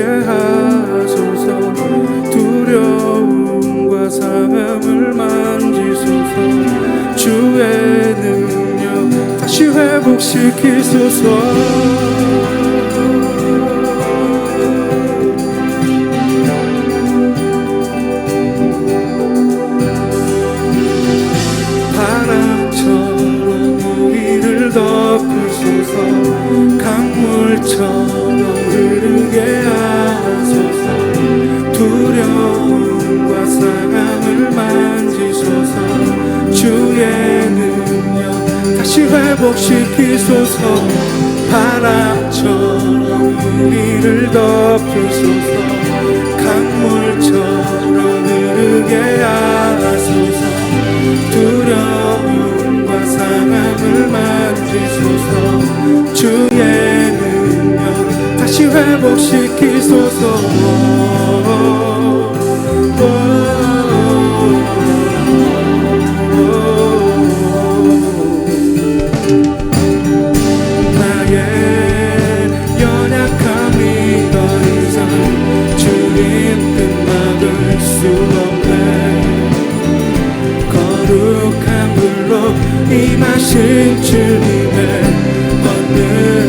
하소서. 두려움과 상함을 만지소서. 주의 능력 다시 회복시키소서. 강물처럼 흐르게 하소서. 두려움과 상함을 만지소서. 주의 능력 다시 회복시키소서. 바람처럼 우리를 덮으소서. 강물처럼 흐르게 하소서. 두려움과 상함을 만지소서. 주의 능력 다시 회복시키소서. 나의 연약함이 더 이상 주님 뜻 막을 수 없네. 거룩한 불로 임하신 주님의 권능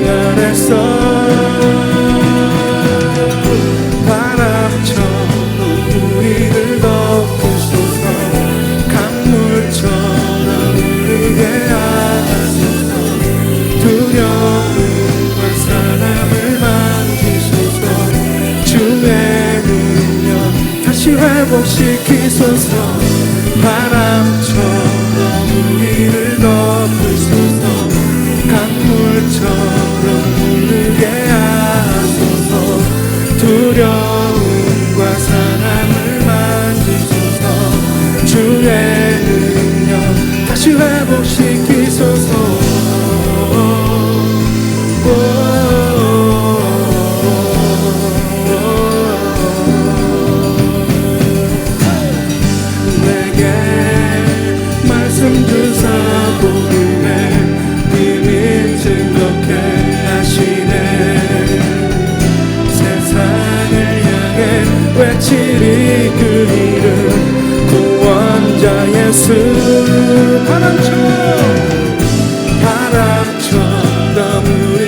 안에서 바람처럼 우리를 덮으소서. 강물처럼 흐르게 하소서. 두려움과 사랑을 만지소서. 주의 능력 다시 회복시키소서. 바람처럼 우리를 덮으소서. 강물처럼 흐르게 하소서. 두려움과 사랑을 만지소서. 주의 능력 다시 회복시키소서. 내게 말씀 주사 복음에 이미 즐겁게 하시네. 세상을 향해 외치리 그 이름 구원자 예수. 바람처럼 우리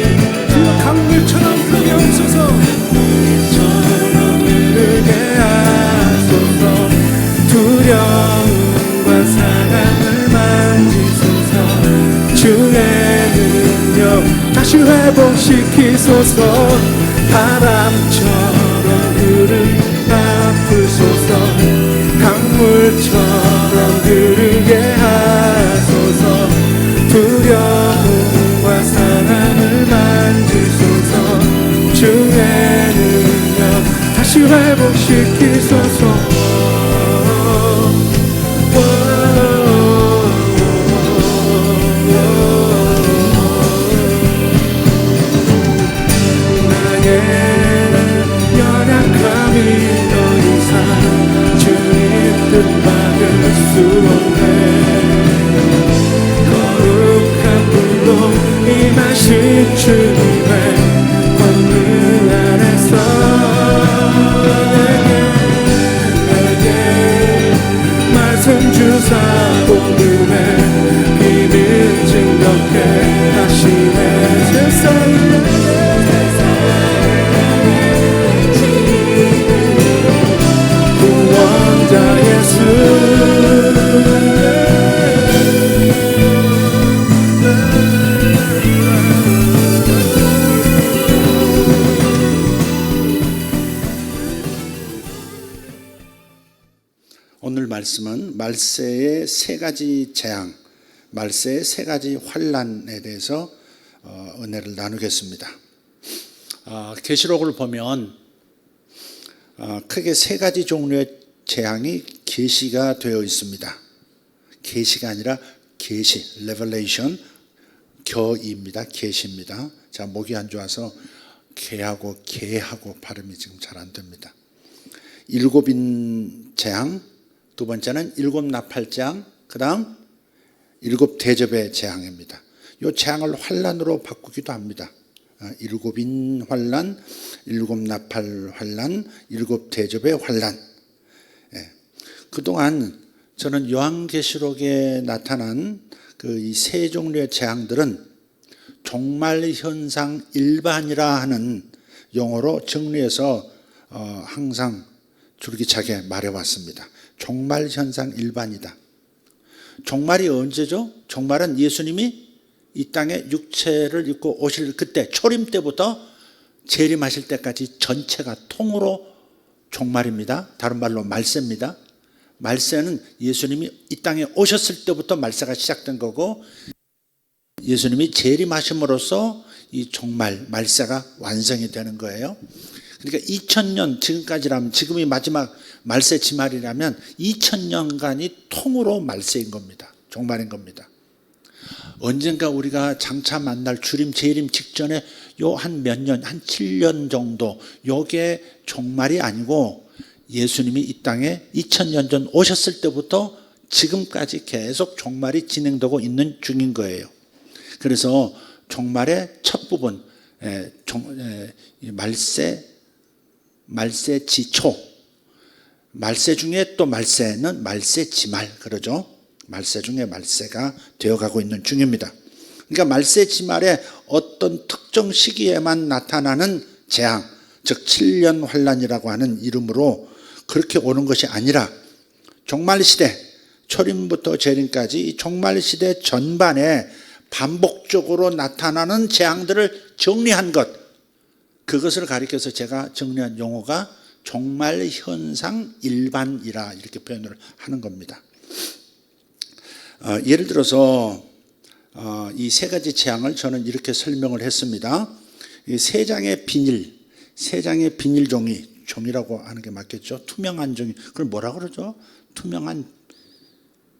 강물처럼 흐르게 하소서. 강물처럼 흐르게 하소서. 두려움과 상함을 만지소서. 주의 능력 다시 회복시키소서. 바람처럼 흐르게 아프소서. 강물처럼 흐르게 하소서. 두려움과 상함을 만지소서. 주의 능력 다시 회복시키소서. 연약함이 더 이상 주님 뜻 막을 수 없네. 거룩한 불로 임하신 주님의 권능 안에서 내게 말씀 주사 복음에 비밀 증거케 하시네. 세상을 구원자 예수. 오늘 말씀은 말세의 세 가지 재앙, 말세의 세 가지 환난에 대해서 은혜를 나누겠습니다. 계시록을 보면 크게 세 가지 종류의 재앙이 계시가 되어 있습니다. 계시가 아니라 계시, 레벨레이션, 겨입니다. 계시입니다. 자, 목이 안 좋아서 개하고 개하고 발음이 지금 잘 안 됩니다. 일곱인 재앙, 두 번째는 일곱 나팔재앙, 그 다음 일곱 대접의 재앙입니다. 이 재앙을 환난으로 바꾸기도 합니다. 일곱인 환란, 일곱 나팔 환란, 일곱 대접의 환란. 그동안 저는 요한계시록에 나타난 그 이 세 종류의 재앙들은 종말 현상 일반이라 하는 용어로 정리해서 항상 줄기차게 말해왔습니다. 종말 현상 일반이다. 종말이 언제죠? 종말은 예수님이 이 땅에 육체를 입고 오실 그때, 초림 때부터 재림하실 때까지 전체가 통으로 종말입니다. 다른 말로 말세입니다. 말세는 예수님이 이 땅에 오셨을 때부터 말세가 시작된 거고, 예수님이 재림하심으로써 이 종말, 말세가 완성이 되는 거예요. 그러니까 2000년 지금까지라면, 지금이 마지막 말세 지말이라면 2000년간이 통으로 말세인 겁니다. 종말인 겁니다. 언젠가 우리가 장차 만날 주님 재림 직전에 요 한 몇 년, 한 7년 정도, 요게 종말이 아니고 예수님이 이 땅에 2000년 전 오셨을 때부터 지금까지 계속 종말이 진행되고 있는 중인 거예요. 그래서 종말의 첫 부분, 말세 지초, 말세 중에 또 말세는 말세 지말, 그러죠. 말세 중에 말세가 되어가고 있는 중입니다. 그러니까 말세 지말에 어떤 특정 시기에만 나타나는 재앙, 즉 7년 환란이라고 하는 이름으로 그렇게 오는 것이 아니라 종말 시대, 초림부터 재림까지 이 종말 시대 전반에 반복적으로 나타나는 재앙들을 정리한 것, 그것을 가리켜서 제가 정리한 용어가 종말 현상 일반이라 이렇게 표현을 하는 겁니다. 예를 들어서 이 세 가지 재앙을 저는 이렇게 설명을 했습니다. 이 세 장의 비닐 종이라고 하는 게 맞겠죠. 투명한 종이, 그걸 뭐라 그러죠? 투명한,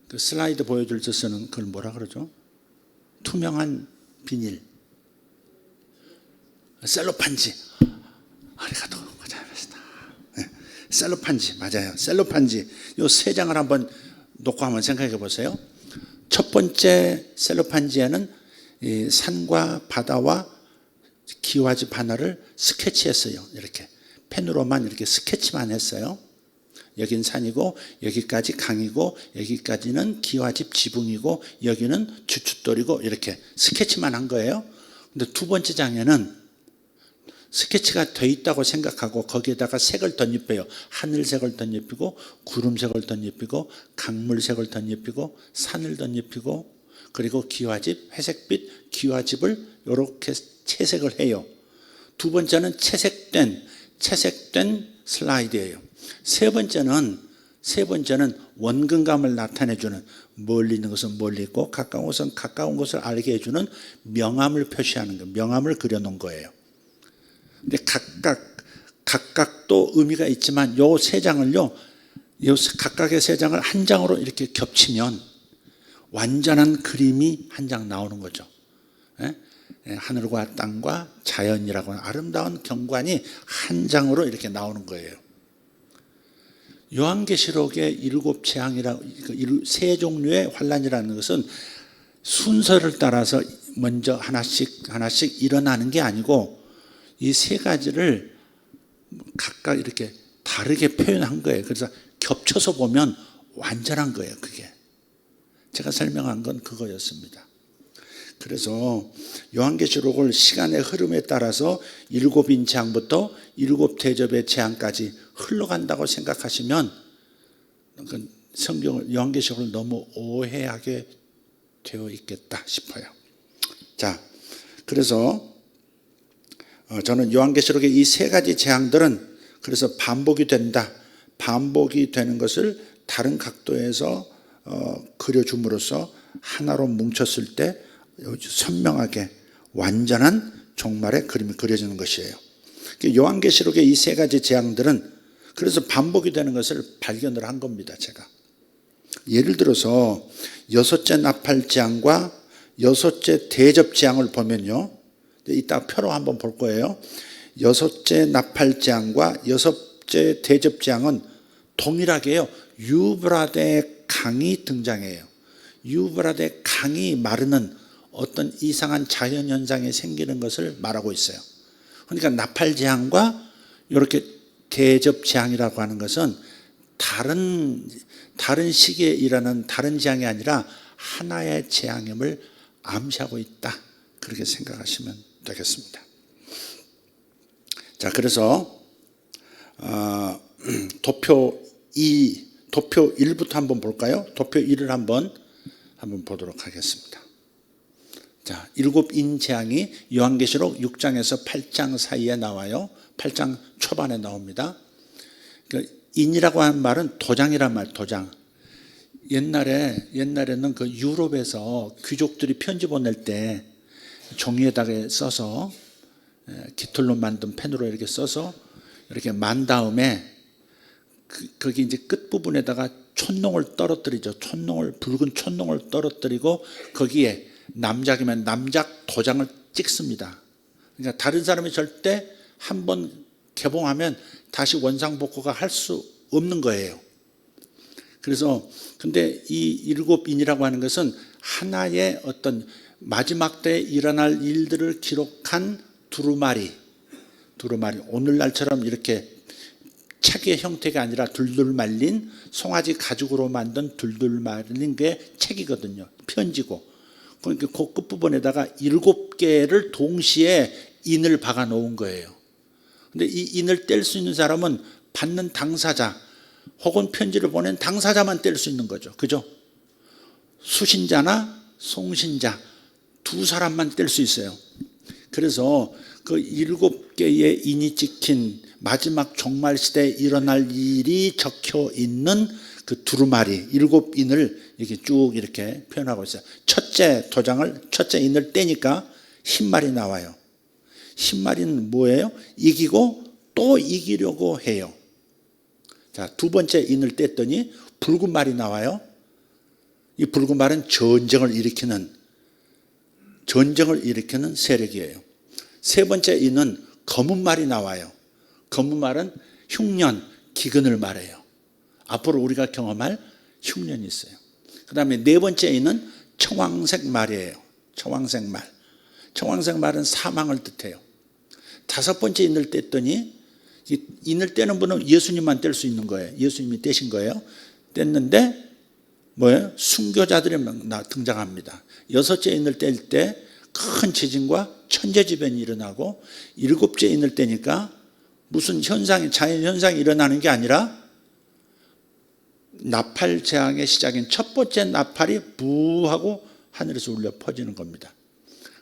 그 슬라이드 보여줄 때 쓰는 그걸 뭐라 그러죠? 투명한 비닐, 셀로판지. 아리가토 고자이마시다. 셀로판지, 맞아요. 셀로판지. 이 세 장을 한번 놓고 한번 생각해 보세요. 첫 번째 셀로판지에는 이 산과 바다와 기와집 하나를 스케치했어요. 이렇게 펜으로만 이렇게 스케치만 했어요. 여긴 산이고, 여기까지 강이고, 여기까지는 기와집 지붕이고, 여기는 주춧돌이고, 이렇게 스케치만 한 거예요. 근데 두 번째 장에는 스케치가 돼 있다고 생각하고 거기에다가 색을 덧입혀요. 하늘색을 덧입히고, 구름색을 덧입히고, 강물색을 덧입히고, 산을 덧입히고, 그리고 기와집, 회색빛 기와집을 이렇게 채색을 해요. 두 번째는 채색된 슬라이드예요. 세 번째는 원근감을 나타내주는, 멀리 있는 것은 멀리 있고 가까운 것은 가까운 것을 알게 해주는 명암을 표시하는 거, 명암을 그려놓은 거예요. 근데 각각도 의미가 있지만 요 세 장을요, 각각의 세 장을 한 장으로 이렇게 겹치면 완전한 그림이 한 장 나오는 거죠. 하늘과 땅과 자연이라고 하는 아름다운 경관이 한 장으로 이렇게 나오는 거예요. 요한계시록의 일곱 재앙이라, 세 종류의 환란이라는 것은 순서를 따라서 먼저 하나씩 일어나는 게 아니고 이 세 가지를 각각 이렇게 다르게 표현한 거예요. 그래서 겹쳐서 보면 완전한 거예요. 그게 제가 설명한 건 그거였습니다. 그래서 요한계시록을 시간의 흐름에 따라서 일곱인 재앙부터 일곱 대접의 재앙까지 흘러간다고 생각하시면 성경을, 요한계시록을 너무 오해하게 되어 있겠다 싶어요. 자, 그래서 저는 요한계시록의 이 세 가지 재앙들은 그래서 반복이 된다, 반복이 되는 것을 다른 각도에서 그려줌으로써 하나로 뭉쳤을 때 선명하게 완전한 종말의 그림이 그려지는 것이에요. 요한계시록의 이 세 가지 재앙들은 그래서 반복이 되는 것을 발견을 한 겁니다. 제가 예를 들어서 여섯째 나팔 재앙과 여섯째 대접 재앙을 보면요, 이따 표로 한번 볼 거예요. 여섯째 나팔 재앙과 여섯째 대접 재앙은 동일하게요, 유브라데 강이 등장해요. 유브라데 강이 마르는 어떤 이상한 자연현상이 생기는 것을 말하고 있어요. 그러니까 나팔재앙과 이렇게 대접재앙이라고 하는 것은 다른 시기에 일어나는 다른 재앙이 아니라 하나의 재앙임을 암시하고 있다. 그렇게 생각하시면 되겠습니다. 자, 그래서 도표 1부터 한번 볼까요? 도표 1을 한번 보도록 하겠습니다. 자, 7인 재앙이 요한계시록 6장에서 8장 사이에 나와요. 8장 초반에 나옵니다. 그러니까 인이라고 하는 말은 도장이란 말, 도장. 옛날에는 그 유럽에서 귀족들이 편지 보낼 때 종이에다가 써서 깃털로 만든 펜으로 이렇게 써서 이렇게 만 다음에 거기 이제 끝부분에다가 촛농을 떨어뜨리죠. 붉은 촛농을 떨어뜨리고 거기에 남작이면 남작 도장을 찍습니다. 그러니까 다른 사람이 절대 한번 개봉하면 다시 원상복구가 할 수 없는 거예요. 그래서 근데 이 7인이라고 하는 것은 하나의 어떤 마지막 때에 일어날 일들을 기록한 두루마리, 오늘날처럼 이렇게 책의 형태가 아니라 둘둘 말린 송아지 가죽으로 만든 둘둘 말린 게 책이거든요. 편지고. 그러니까 그 끝부분에다가 7개를 동시에 인을 박아 놓은 거예요. 근데 이 인을 뗄 수 있는 사람은 받는 당사자 혹은 편지를 보낸 당사자만 뗄 수 있는 거죠. 그죠? 수신자나 송신자 두 사람만 뗄 수 있어요. 그래서 그 7개의 인이 찍힌 마지막 종말 시대에 일어날 일이 적혀 있는 그 두루마리 7인을 이렇게 쭉 이렇게 표현하고 있어요. 첫째 인을 떼니까 흰말이 나와요. 흰말이는 뭐예요? 이기고 또 이기려고 해요. 자, 두 번째 인을 뗐더니 붉은 말이 나와요. 이 붉은 말은 전쟁을 일으키는 세력이에요. 세 번째 인은 검은 말이 나와요. 검은 말은 흉년, 기근을 말해요. 앞으로 우리가 경험할 흉년이 있어요. 그 다음에 네 번째 인은 청황색 말이에요. 청황색 말은 사망을 뜻해요. 다섯 번째 인을 뗐더니 인을 떼는 분은 예수님만 뗄 수 있는 거예요. 예수님이 떼신 거예요. 뗐는데 뭐예요? 순교자들이 등장합니다. 여섯째 인을 뗄 때 큰 지진과 천재지변이 일어나고 일곱째 인을 떼니까 무슨 자연현상이 일어나는 게 아니라 나팔 재앙의 시작인 첫 번째 나팔이 부하고 하늘에서 울려 퍼지는 겁니다.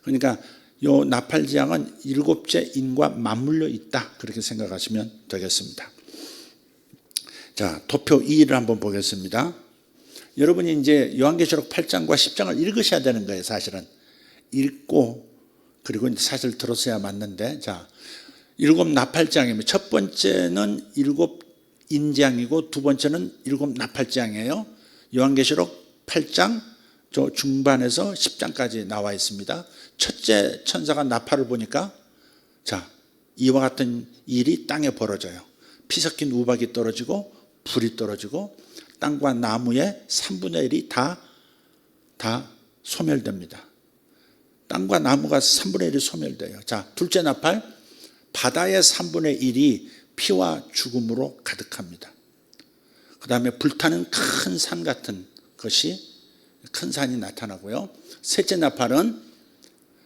그러니까 이 나팔 재앙은 7째 인과 맞물려 있다. 그렇게 생각하시면 되겠습니다. 자, 도표 2를 한번 보겠습니다. 여러분이 이제 요한계시록 8장과 10장을 읽으셔야 되는 거예요. 사실은 읽고 그리고 사실 들었어야 맞는데, 자, 7 나팔장이면 첫 번째는 7 인재앙이고 두 번째는 7 나팔장이에요. 요한계시록 8장 저 중반에서 10장까지 나와 있습니다. 첫째 천사가 나팔을 보니까 자, 이와 같은 일이 땅에 벌어져요. 피 섞인 우박이 떨어지고 불이 떨어지고 땅과 나무의 3분의 1이 다 소멸됩니다. 땅과 나무가 3분의 1이 소멸돼요. 자, 둘째 나팔, 바다의 3분의 1이 피와 죽음으로 가득합니다. 그 다음에 불타는 큰 산 같은 것이, 큰 산이 나타나고요. 셋째 나팔은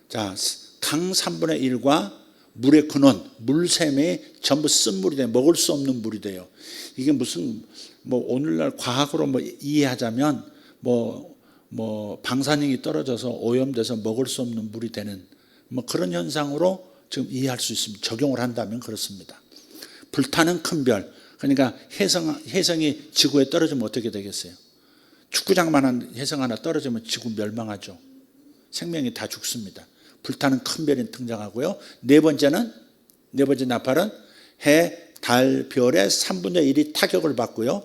자, 강 3분의 1과 물의 근원, 물샘이 전부 쓴물이 돼요. 먹을 수 없는 물이 돼요. 이게 무슨 오늘날 과학으로 이해하자면 방사능이 떨어져서 오염돼서 먹을 수 없는 물이 되는 그런 현상으로 지금 이해할 수 있습니다. 적용을 한다면 그렇습니다. 불타는 큰 별, 그러니까 혜성이 지구에 떨어지면 어떻게 되겠어요? 축구장만한 혜성 하나 떨어지면 지구 멸망하죠. 생명이 다 죽습니다. 불타는 큰 별이 등장하고요. 네 번째 나팔은 해, 달, 별의 3분의 1이 타격을 받고요.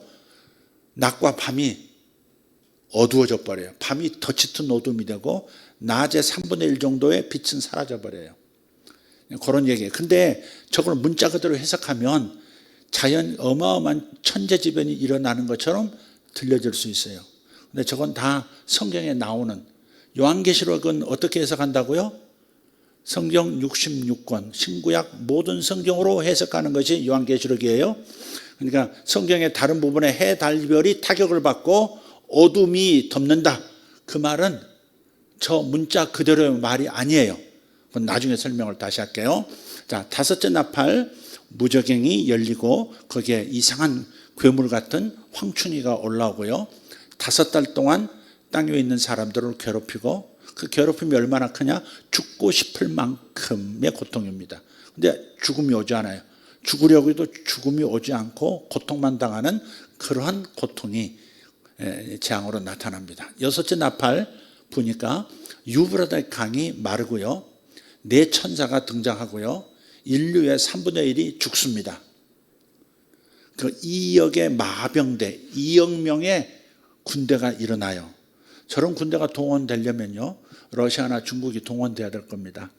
낮과 밤이 어두워져 버려요. 밤이 더 짙은 어둠이 되고 낮의 3분의 1 정도의 빛은 사라져 버려요. 그런 얘기예요. 근데 저걸 문자 그대로 해석하면 어마어마한 천재지변이 일어나는 것처럼 들려질 수 있어요. 근데 저건 다 성경에 나오는 요한계시록은 어떻게 해석한다고요? 성경 66권, 신구약 모든 성경으로 해석하는 것이 요한계시록이에요. 그러니까 성경의 다른 부분에 해, 달, 별이 타격을 받고 어둠이 덮는다. 그 말은 저 문자 그대로의 말이 아니에요. 그건 나중에 설명을 다시 할게요. 자, 다섯째 나팔, 무저갱이 열리고 거기에 이상한 괴물 같은 황충이가 올라오고요. 5달 동안 땅 위에 있는 사람들을 괴롭히고, 그 괴롭힘이 얼마나 크냐? 죽고 싶을 만큼의 고통입니다. 근데 죽음이 오지 않아요. 죽으려고 해도 죽음이 오지 않고 고통만 당하는 그러한 고통이 재앙으로 나타납니다. 6째 나팔 보니까 유브라데 강이 마르고요. 4천사가 등장하고요. 인류의 3분의 1이 죽습니다. 그 2억의 마병대, 2억 명의 군대가 일어나요. 저런 군대가 동원되려면요, 러시아나 중국이 동원돼야 될 겁니다.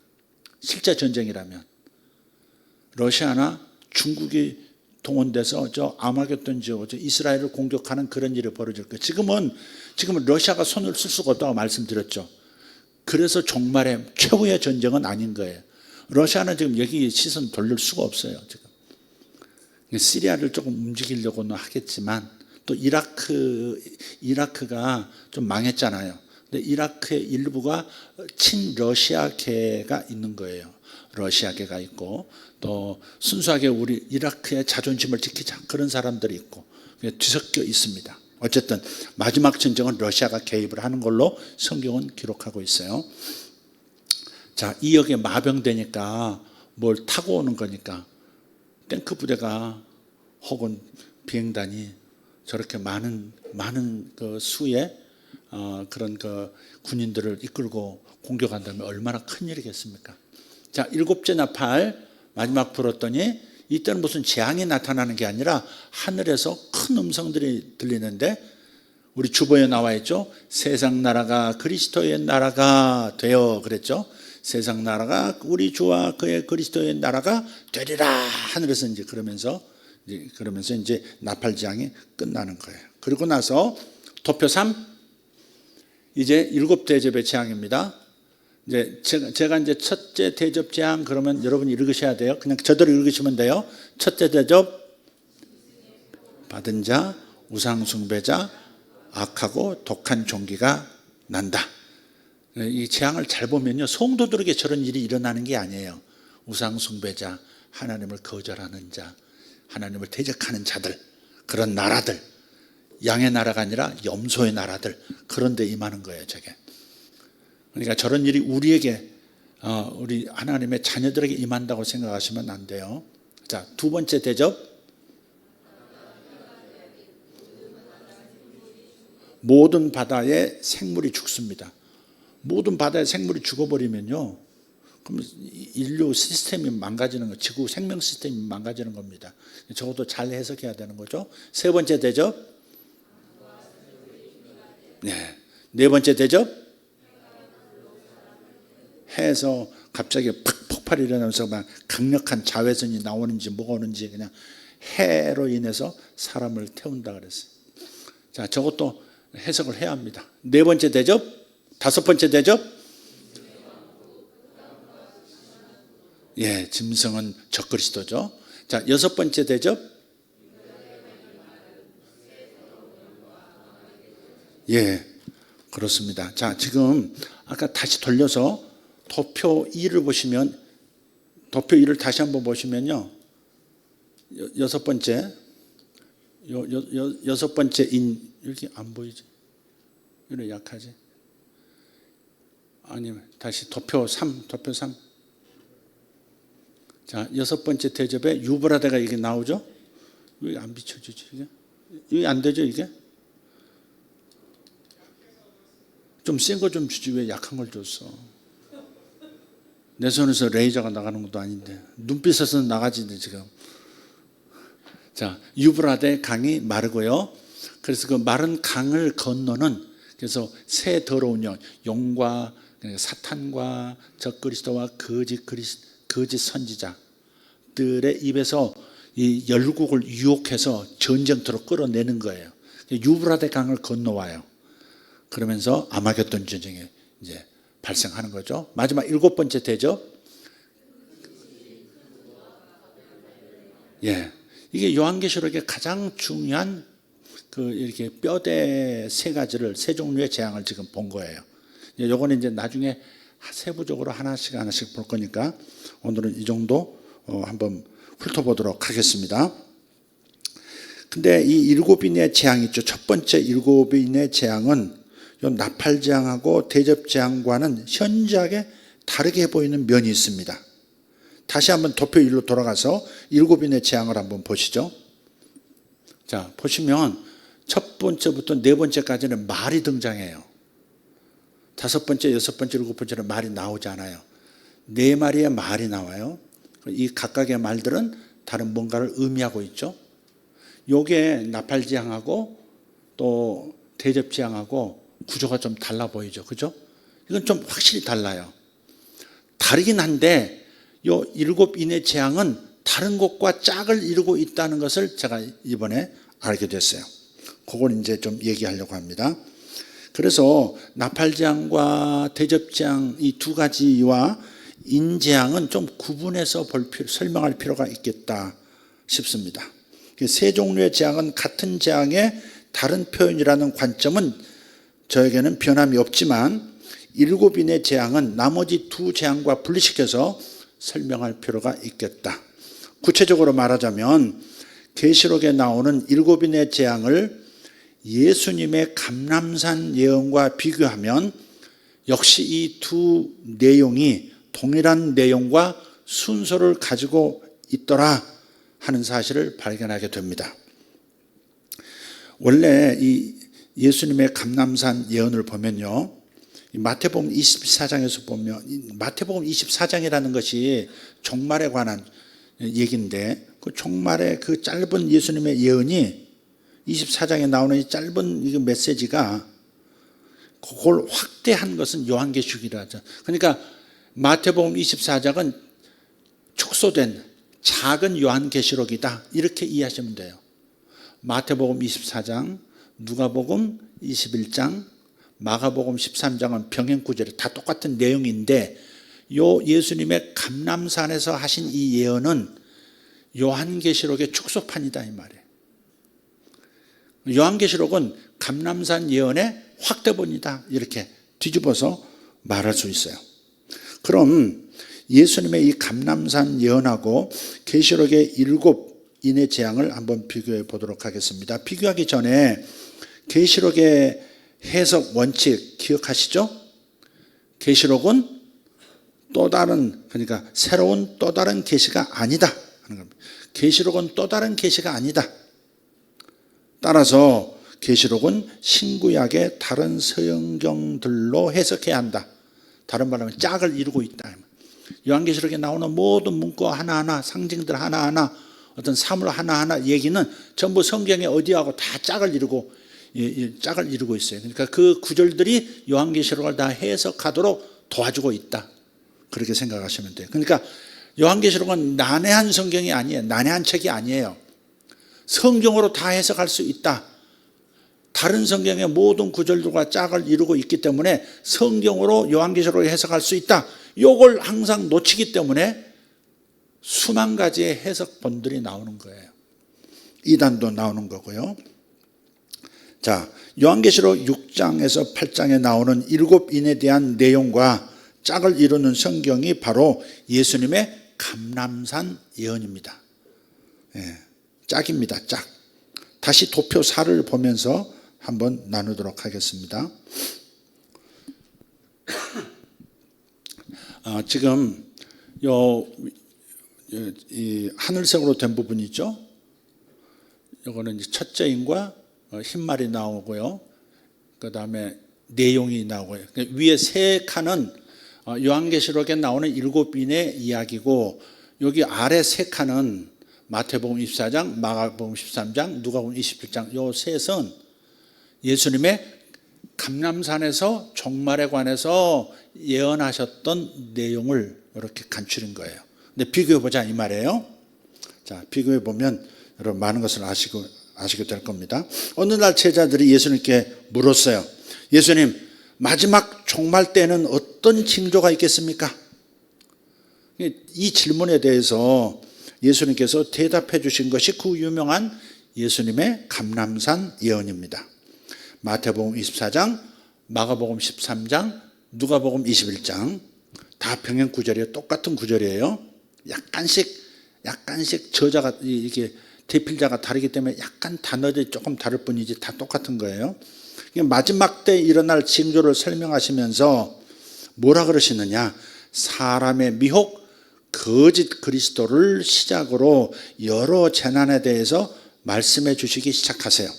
실제 전쟁이라면 러시아나 중국이 동원돼서 저 아마겟돈 지역, 저 이스라엘을 공격하는 그런 일이 벌어질 거예요. 지금은 러시아가 손을 쓸 수가 없다고 말씀드렸죠. 그래서 종말의 최후의 전쟁은 아닌 거예요. 러시아는 지금 여기 시선 돌릴 수가 없어요. 지금 시리아를 조금 움직이려고는 하겠지만, 또 이라크가 좀 망했잖아요. 근데 이라크의 일부가 친러시아계가 있는 거예요. 러시아계가 있고, 또 순수하게 우리 이라크의 자존심을 지키자 그런 사람들이 있고 뒤섞여 있습니다. 어쨌든 마지막 전쟁은 러시아가 개입을 하는 걸로 성경은 기록하고 있어요. 자, 2억의 마병되니까 뭘 타고 오는 거니까 탱크 부대가 혹은 비행단이 저렇게 많은 그 수의 그런 그 군인들을 이끌고 공격한다면 얼마나 큰 일이겠습니까? 자, 7째 나팔 마지막 불었더니 이때는 무슨 재앙이 나타나는 게 아니라 하늘에서 큰 음성들이 들리는데, 우리 주보에 나와 있죠. 세상 나라가 그리스도의 나라가 되어 그랬죠. 세상 나라가 우리 주와 그의 그리스도의 나라가 되리라. 하늘에서 이제 그러면서 이제 나팔 재앙이 끝나는 거예요. 그리고 나서 도표 3, 이제 7대접의 재앙입니다. 이제 제가 이제 첫째 대접 재앙 그러면 여러분이 읽으셔야 돼요. 그냥 저대로 읽으시면 돼요. 첫째 대접, 받은 자, 우상 숭배자, 악하고 독한 종기가 난다. 이 재앙을 잘 보면요, 성도들에게 저런 일이 일어나는 게 아니에요. 우상 숭배자, 하나님을 거절하는 자, 하나님을 대적하는 자들, 그런 나라들, 양의 나라가 아니라 염소의 나라들, 그런 데 임하는 거예요, 저게. 그러니까 저런 일이 우리에게, 우리 하나님의 자녀들에게 임한다고 생각하시면 안 돼요. 자, 2번째 대접, 모든 바다의 생물이 죽습니다. 모든 바다의 생물이 죽어버리면요, 그럼 인류 시스템이 망가지는 거, 지구 생명 시스템이 망가지는 겁니다. 적어도 잘 해석해야 되는 거죠. 3번째 대접, 네 번째 대접, 해에서 갑자기 팍 폭발이 일어나면서 막 강력한 자외선이 나오는지 뭐가 오는지 그냥 해로 인해서 사람을 태운다 그랬어요. 자, 저것도 해석을 해야 합니다. 4번째 대접, 5번째 대접, 짐승은 적그리스도죠. 자, 6번째 대접, 그렇습니다. 자, 지금 아까 다시 돌려서 도표 2를 보시면, 도표 2를 다시 한번 보시면요, 6번째, 여섯 번째 이렇게 안 보이지? 이래 약하지? 아니면 다시 도표 3. 자, 6번째 대접에 유브라데가 이게 나오죠? 왜 안 비춰지지 이게? 이게 안 되죠 이게? 좀 센 거 좀 주지 왜 약한 걸 줬어? 내 손에서 레이저가 나가는 것도 아닌데 눈빛에서는 나가지는데 지금. 자, 유브라데 강이 마르고요. 그래서 그 마른 강을 건너는, 그래서 새 더러운 영과 사탄과 적그리스도와 거짓 선지자들의 입에서 이 열국을 유혹해서 전쟁터로 끌어내는 거예요. 유브라데 강을 건너와요. 그러면서 아마겟돈 전쟁에 이제 발생하는 거죠. 마지막 7번째 되죠. 예, 이게 요한계시록의 가장 중요한 그 이렇게 뼈대 세 가지를 세 종류의 재앙을 지금 본 거예요. 요거는 이제 나중에 세부적으로 하나씩 볼 거니까 오늘은 이 정도 한번 훑어보도록 하겠습니다. 근데 이 7인의 재앙 있죠. 첫 번째 7인의 재앙은 요 나팔 재앙하고 대접 재앙과는 현저하게 다르게 보이는 면이 있습니다. 다시 한번 도표 1로 돌아가서 7인의 재앙을 한번 보시죠. 자, 보시면 첫 번째부터 네 번째까지는 말이 등장해요. 다섯 번째, 여섯 번째, 일곱 번째는 말이 나오지 않아요. 네 마리의 말이 나와요. 이 각각의 말들은 다른 뭔가를 의미하고 있죠. 요게 나팔지향하고 또 대접지향하고 구조가 좀 달라 보이죠. 그죠? 이건 좀 확실히 달라요. 다르긴 한데 요 7인의 재앙은 다른 것과 짝을 이루고 있다는 것을 제가 이번에 알게 됐어요. 그걸 이제 좀 얘기하려고 합니다. 그래서 나팔재앙과 대접재앙 이 두 가지와 인재앙은 좀 구분해서 설명할 필요가 있겠다 싶습니다. 세 종류의 재앙은 같은 재앙의 다른 표현이라는 관점은 저에게는 변함이 없지만 7인의 재앙은 나머지 두 재앙과 분리시켜서 설명할 필요가 있겠다. 구체적으로 말하자면 계시록에 나오는 7인의 재앙을 예수님의 감람산 예언과 비교하면 역시 이 두 내용이 동일한 내용과 순서를 가지고 있더라 하는 사실을 발견하게 됩니다. 원래 이 예수님의 감람산 예언을 보면요, 마태복음 24장에서 보면 마태복음 24장이라는 것이 종말에 관한 얘기인데 그 종말의 그 짧은 예수님의 예언이 24장에 나오는 이 짧은 이 메시지가 그걸 확대한 것은 요한계시록이라 하죠. 그러니까 마태복음 24장은 축소된 작은 요한계시록이다 이렇게 이해하시면 돼요. 마태복음 24장, 누가복음 21장, 마가복음 13장은 병행구절이 다 똑같은 내용인데 요 예수님의 감람산에서 하신 이 예언은 요한계시록의 축소판이다 이 말이에요. 요한계시록은 감람산 예언의 확대본이다 이렇게 뒤집어서 말할 수 있어요. 그럼 예수님의 이 감람산 예언하고 계시록의 7인의 재앙을 한번 비교해 보도록 하겠습니다. 비교하기 전에 계시록의 해석 원칙 기억하시죠? 계시록은 또 다른, 그러니까 새로운 또 다른 계시가 아니다 하는 겁니다. 계시록은 또 다른 계시가 아니다. 따라서 계시록은 신구약의 다른 성경들로 해석해야 한다. 다른 말로 하면 짝을 이루고 있다. 요한계시록에 나오는 모든 문구 하나하나, 상징들 하나하나, 어떤 사물 하나하나 얘기는 전부 성경에 어디하고 다 짝을 이루고 있어요. 그러니까 그 구절들이 요한계시록을 다 해석하도록 도와주고 있다. 그렇게 생각하시면 돼요. 그러니까 요한계시록은 난해한 성경이 아니에요. 난해한 책이 아니에요. 성경으로 다 해석할 수 있다. 다른 성경의 모든 구절들과 짝을 이루고 있기 때문에 성경으로 요한계시록을 해석할 수 있다. 이걸 항상 놓치기 때문에 수만 가지의 해석본들이 나오는 거예요. 이단도 나오는 거고요. 자, 요한계시록 6장에서 8장에 나오는 7인에 대한 내용과 짝을 이루는 성경이 바로 예수님의 감람산 예언입니다. 예, 짝입니다. 짝. 다시 도표 4를 보면서 한번 나누도록 하겠습니다. 지금 이 하늘색으로 된 부분이 있죠. 이거는 첫째 인과 흰말이 나오고요. 그 다음에 내용이 나오고요. 위에 세 칸은 요한계시록에 나오는 7인의 이야기고 여기 아래 세 칸은 마태복음 24장, 마가복음 13장, 누가복음 27장 요 셋은 예수님의 감람산에서 종말에 관해서 예언하셨던 내용을 이렇게 간추린 거예요. 근데 비교해보자 이 말이에요. 자, 비교해보면 여러분 많은 것을 아시게 될 겁니다. 어느 날 제자들이 예수님께 물었어요. 예수님, 마지막 종말 때는 어떤 징조가 있겠습니까? 이 질문에 대해서 예수님께서 대답해 주신 것이 그 유명한 예수님의 감람산 예언입니다. 마태복음 24장, 마가복음 13장, 누가복음 21장 다 병행 구절이에요. 똑같은 구절이에요. 약간씩 저자가 이게 대필자가 다르기 때문에 약간 단어들이 조금 다를 뿐이지 다 똑같은 거예요. 마지막 때 일어날 징조를 설명하시면서 뭐라 그러시느냐? 사람의 미혹, 거짓 그리스도를 시작으로 여러 재난에 대해서 말씀해 주시기 시작하세요.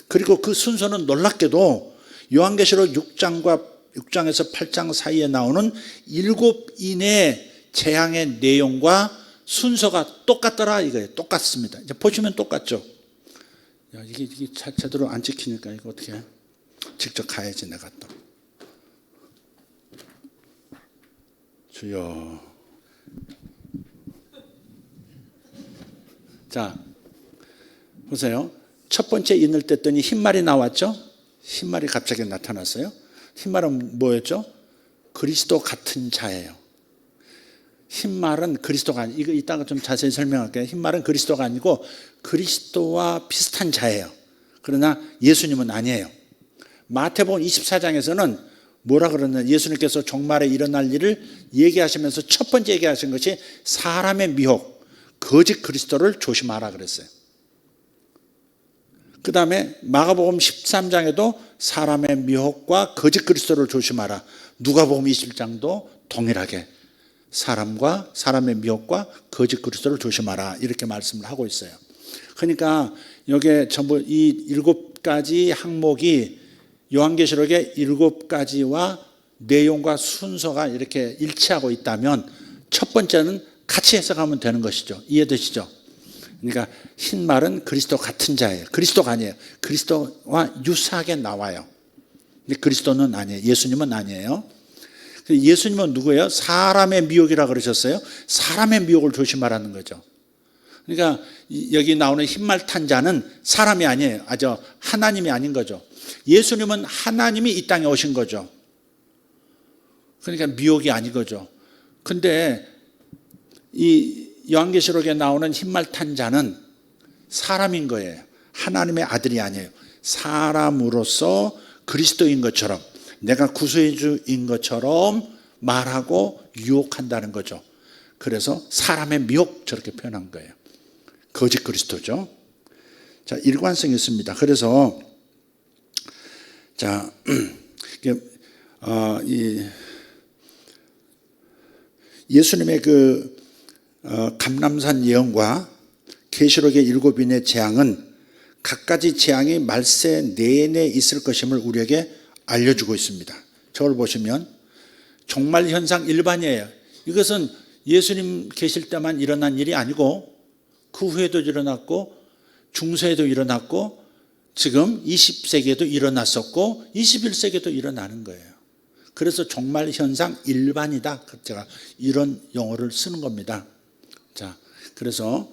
그리고 그 순서는 놀랍게도 요한계시록 6장에서 8장 사이에 나오는 7인의 재앙의 내용과 순서가 똑같더라 이거예요. 똑같습니다. 이제 보시면 똑같죠. 야, 이게 제대로 안 지키니까 이거 어떻게 해? 직접 가야지 내가 또. 주여. 자, 보세요. 첫 번째 인을 뗐더니 흰말이 나왔죠? 흰말이 갑자기 나타났어요. 흰말은 뭐였죠? 그리스도 같은 자예요. 흰말은 그리스도가 아니고, 이거 이따가 좀 자세히 설명할게요. 흰말은 그리스도가 아니고 그리스도와 비슷한 자예요. 그러나 예수님은 아니에요. 마태복음 24장에서는 뭐라 그러냐? 예수님께서 종말에 일어날 일을 얘기하시면서 첫 번째 얘기하신 것이 사람의 미혹, 거짓 그리스도를 조심하라 그랬어요. 그 다음에 마가복음 13장에도 사람의 미혹과 거짓 그리스도를 조심하라. 누가복음 21장도 동일하게 사람의 미혹과 거짓 그리스도를 조심하라 이렇게 말씀을 하고 있어요. 그러니까 여기에 전부 이 7가지 항목이 요한계시록의 7가지와 내용과 순서가 이렇게 일치하고 있다면 첫 번째는 같이 해석하면 되는 것이죠. 이해되시죠? 그러니까 흰말은 그리스도 같은 자예요. 그리스도가 아니에요. 그리스도와 유사하게 나와요. 근데 그리스도는 아니에요. 예수님은 아니에요. 예수님은 누구예요? 사람의 미혹이라 그러셨어요. 사람의 미혹을 조심하라는 거죠. 그러니까 여기 나오는 흰말 탄 자는 사람이 아니에요. 하나님이 아닌 거죠. 예수님은 하나님이 이 땅에 오신 거죠. 그러니까 미혹이 아닌 거죠. 근데 이 요한계시록에 나오는 흰말 탄 자는 사람인 거예요. 하나님의 아들이 아니에요. 사람으로서 그리스도인 것처럼, 내가 구세주인 것처럼 말하고 유혹한다는 거죠. 그래서 사람의 미혹 저렇게 표현한 거예요. 거짓 그리스도죠. 자, 일관성이 있습니다. 그래서 자, 예수님의 그 감람산 예언과 계시록의 7인의 재앙은 각가지 재앙이 말세 내내 있을 것임을 우리에게 알려주고 있습니다. 저걸 보시면 종말 현상 일반이에요. 이것은 예수님 계실 때만 일어난 일이 아니고 그 후에도 일어났고 중세에도 일어났고 지금 20세기에도 일어났었고 21세기에도 일어나는 거예요. 그래서 종말 현상 일반이다. 제가 이런 용어를 쓰는 겁니다. 자, 그래서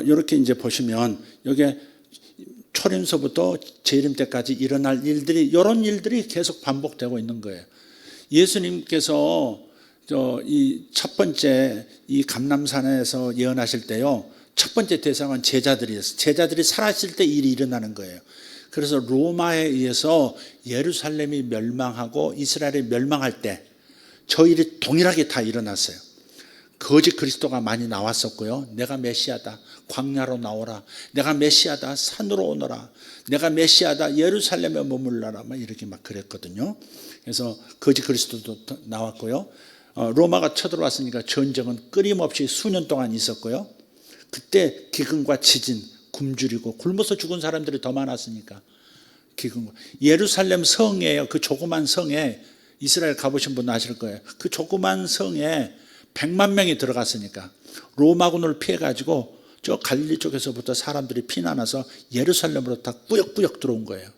이렇게 이제 보시면 여기에 초림서부터 재림 때까지 일어날 일들이, 이런 일들이 계속 반복되고 있는 거예요. 예수님께서 이 첫 번째 이 감람산에서 예언하실 때요, 첫 번째 대상은 제자들이었어요. 제자들이 살았을 때 일이 일어나는 거예요. 그래서 로마에 의해서 예루살렘이 멸망하고 이스라엘이 멸망할 때 저 일이 동일하게 다 일어났어요. 거짓 그리스도가 많이 나왔었고요. 내가 메시아다, 광야로 나오라. 내가 메시아다, 산으로 오너라. 내가 메시아다, 예루살렘에 머물러라. 막 이렇게 막 그랬거든요. 그래서 거짓 그리스도도 나왔고요. 로마가 쳐들어왔으니까 전쟁은 끊임없이 수년 동안 있었고요. 그때 기근과 지진, 굶주리고 굶어서 죽은 사람들이 더 많았으니까 기근. 예루살렘 성이에요. 그 조그만 성에, 이스라엘 가보신 분 아실 거예요. 그 조그만 성에 100만 명이 들어갔으니까 로마군을 피해가지고 저 갈릴리 쪽에서부터 사람들이 피난와서 예루살렘으로 다 꾸역꾸역 들어온 거예요.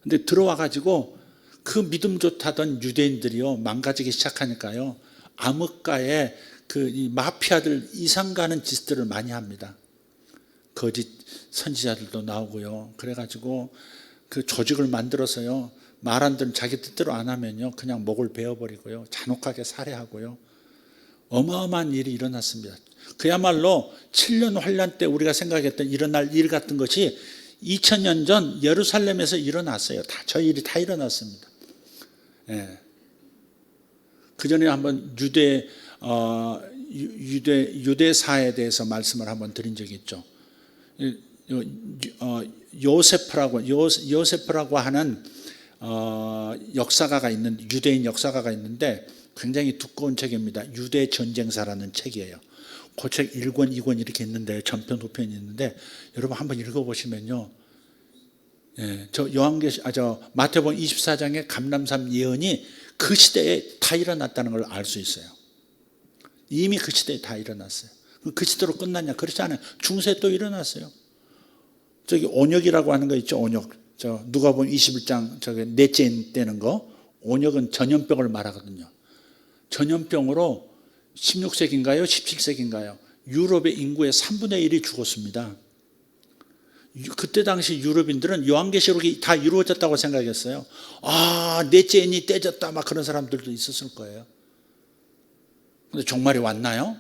근데 들어와가지고 그 믿음 좋다던 유대인들이요, 망가지기 시작하니까요, 암흑가에 이 마피아들 이상 가는 짓들을 많이 합니다. 거짓 선지자들도 나오고요. 그래가지고 그 조직을 만들어서요, 말 안 듣는 자기 뜻대로 안 하면요 그냥 목을 베어버리고요 잔혹하게 살해하고요 어마어마한 일이 일어났습니다. 그야말로 7년 환란 때 우리가 생각했던 일어날 일 같은 것이 2000년 전 예루살렘에서 일어났어요. 저 일이 다 일어났습니다. 예. 그 전에 한번 유대사에 대해서 말씀을 한번 드린 적이 있죠. 요세프라고 하는 역사가가 있는 유대인 역사가가 있는데 굉장히 두꺼운 책입니다. 유대 전쟁사라는 책이에요. 그 책 1권, 2권 이렇게 있는데 전편, 후편이 있는데 여러분 한번 읽어보시면요. 예, 마태복음 24장의 감람산 예언이 그 시대에 다 일어났다는 걸 알 수 있어요. 이미 그 시대에 다 일어났어요. 그 시대로 끝났냐? 그렇지 않아요. 중세에 또 일어났어요. 저기 온역이라고 하는 거 있죠. 온역. 누가복음 21장 넷째 떼는 거. 온역은 전염병을 말하거든요. 전염병으로 16세기인가요? 17세기인가요? 유럽의 인구의 3분의 1이 죽었습니다. 그때 당시 유럽인들은 요한계시록이 다 이루어졌다고 생각했어요. 넷째 인이 떼졌다 막 그런 사람들도 있었을 거예요. 근데 종말이 왔나요?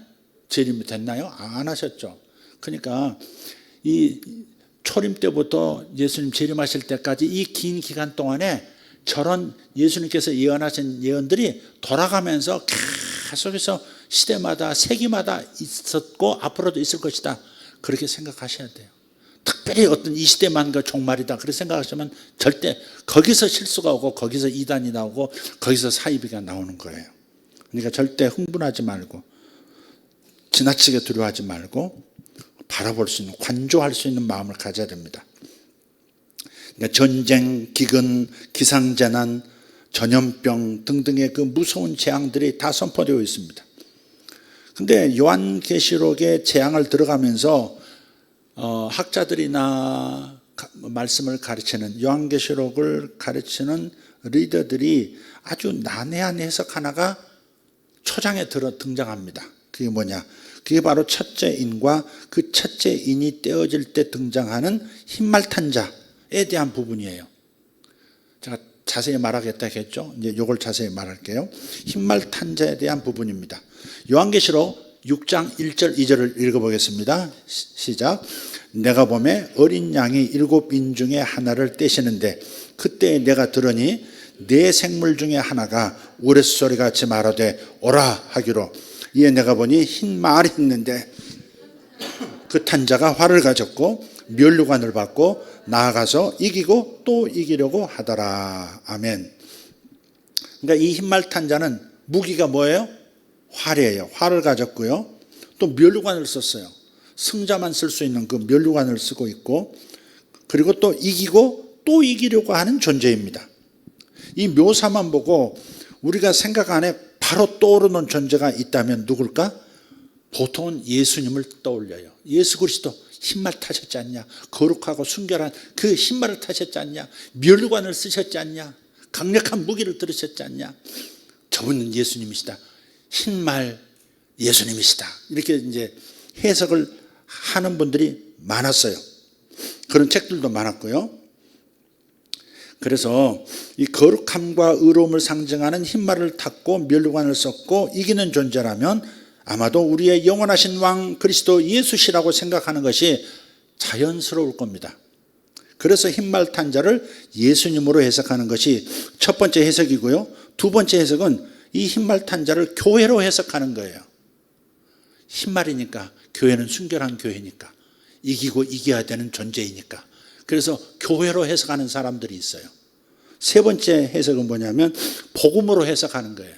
재림이 됐나요? 안 하셨죠. 그러니까 이 초림 때부터 예수님 재림하실 때까지 이 긴 기간 동안에 저런 예수님께서 예언하신 예언들이 돌아가면서 계속해서 시대마다 세기마다 있었고 앞으로도 있을 것이다. 그렇게 생각하셔야 돼요. 특별히 어떤 이 시대만 그 종말이다 그렇게 생각하시면 절대 거기서 실수가 오고 거기서 이단이 나오고 거기서 사이비가 나오는 거예요. 그러니까 절대 흥분하지 말고 지나치게 두려워하지 말고 바라볼 수 있는 관조할 수 있는 마음을 가져야 됩니다. 그러니까 전쟁, 기근, 기상재난, 전염병 등등의 그 무서운 재앙들이 다 선포되어 있습니다. 그런데 요한계시록의 재앙을 들어가면서 학자들이나 말씀을 가르치는 요한계시록을 가르치는 리더들이 아주 난해한 해석 하나가 초장에 등장합니다. 그게 뭐냐? 그게 바로 첫째 인과 그 첫째 인이 떼어질 때 등장하는 흰말 탄자에 대한 부분이에요. 제가 자세히 말하겠다 했죠. 이제 이걸 자세히 말할게요. 흰말 탄자에 대한 부분입니다. 요한계시록 6장 1절 2절을 읽어보겠습니다. 시작. 내가 보매 어린 양이 7인 중에 하나를 떼시는데 그때 내가 들으니 네 생물 중에 하나가 우레소리같이 말하되 오라 하기로 이에 내가 보니 흰 말이 있는데 그 탄자가 활을 가졌고 면류관을 받고 나아가서 이기고 또 이기려고 하더라. 아멘. 그러니까 이 흰말 탄자는 무기가 뭐예요? 활이에요. 활을 가졌고요. 또 면류관을 썼어요. 승자만 쓸 수 있는 그 면류관을 쓰고 있고 그리고 또 이기고 또 이기려고 하는 존재입니다. 이 묘사만 보고 우리가 생각 안에 바로 떠오르는 존재가 있다면 누굴까? 보통은 예수님을 떠올려요. 예수 그리스도 흰말 타셨지 않냐? 거룩하고 순결한 그 흰말을 타셨지 않냐? 면류관을 쓰셨지 않냐? 강력한 무기를 들으셨지 않냐? 저분은 예수님이시다. 흰말 예수님이시다. 이렇게 이제 해석을 하는 분들이 많았어요. 그런 책들도 많았고요. 그래서 이 거룩함과 의로움을 상징하는 흰말을 탔고 면류관을 썼고 이기는 존재라면 아마도 우리의 영원하신 왕 그리스도 예수시라고 생각하는 것이 자연스러울 겁니다. 그래서 흰말 탄 자를 예수님으로 해석하는 것이 첫 번째 해석이고요. 두 번째 해석은 이 흰말 탄 자를 교회로 해석하는 거예요. 흰말이니까 교회는 순결한 교회니까 이기고 이겨야 되는 존재이니까 그래서 교회로 해석하는 사람들이 있어요. 세 번째 해석은 뭐냐면 복음으로 해석하는 거예요.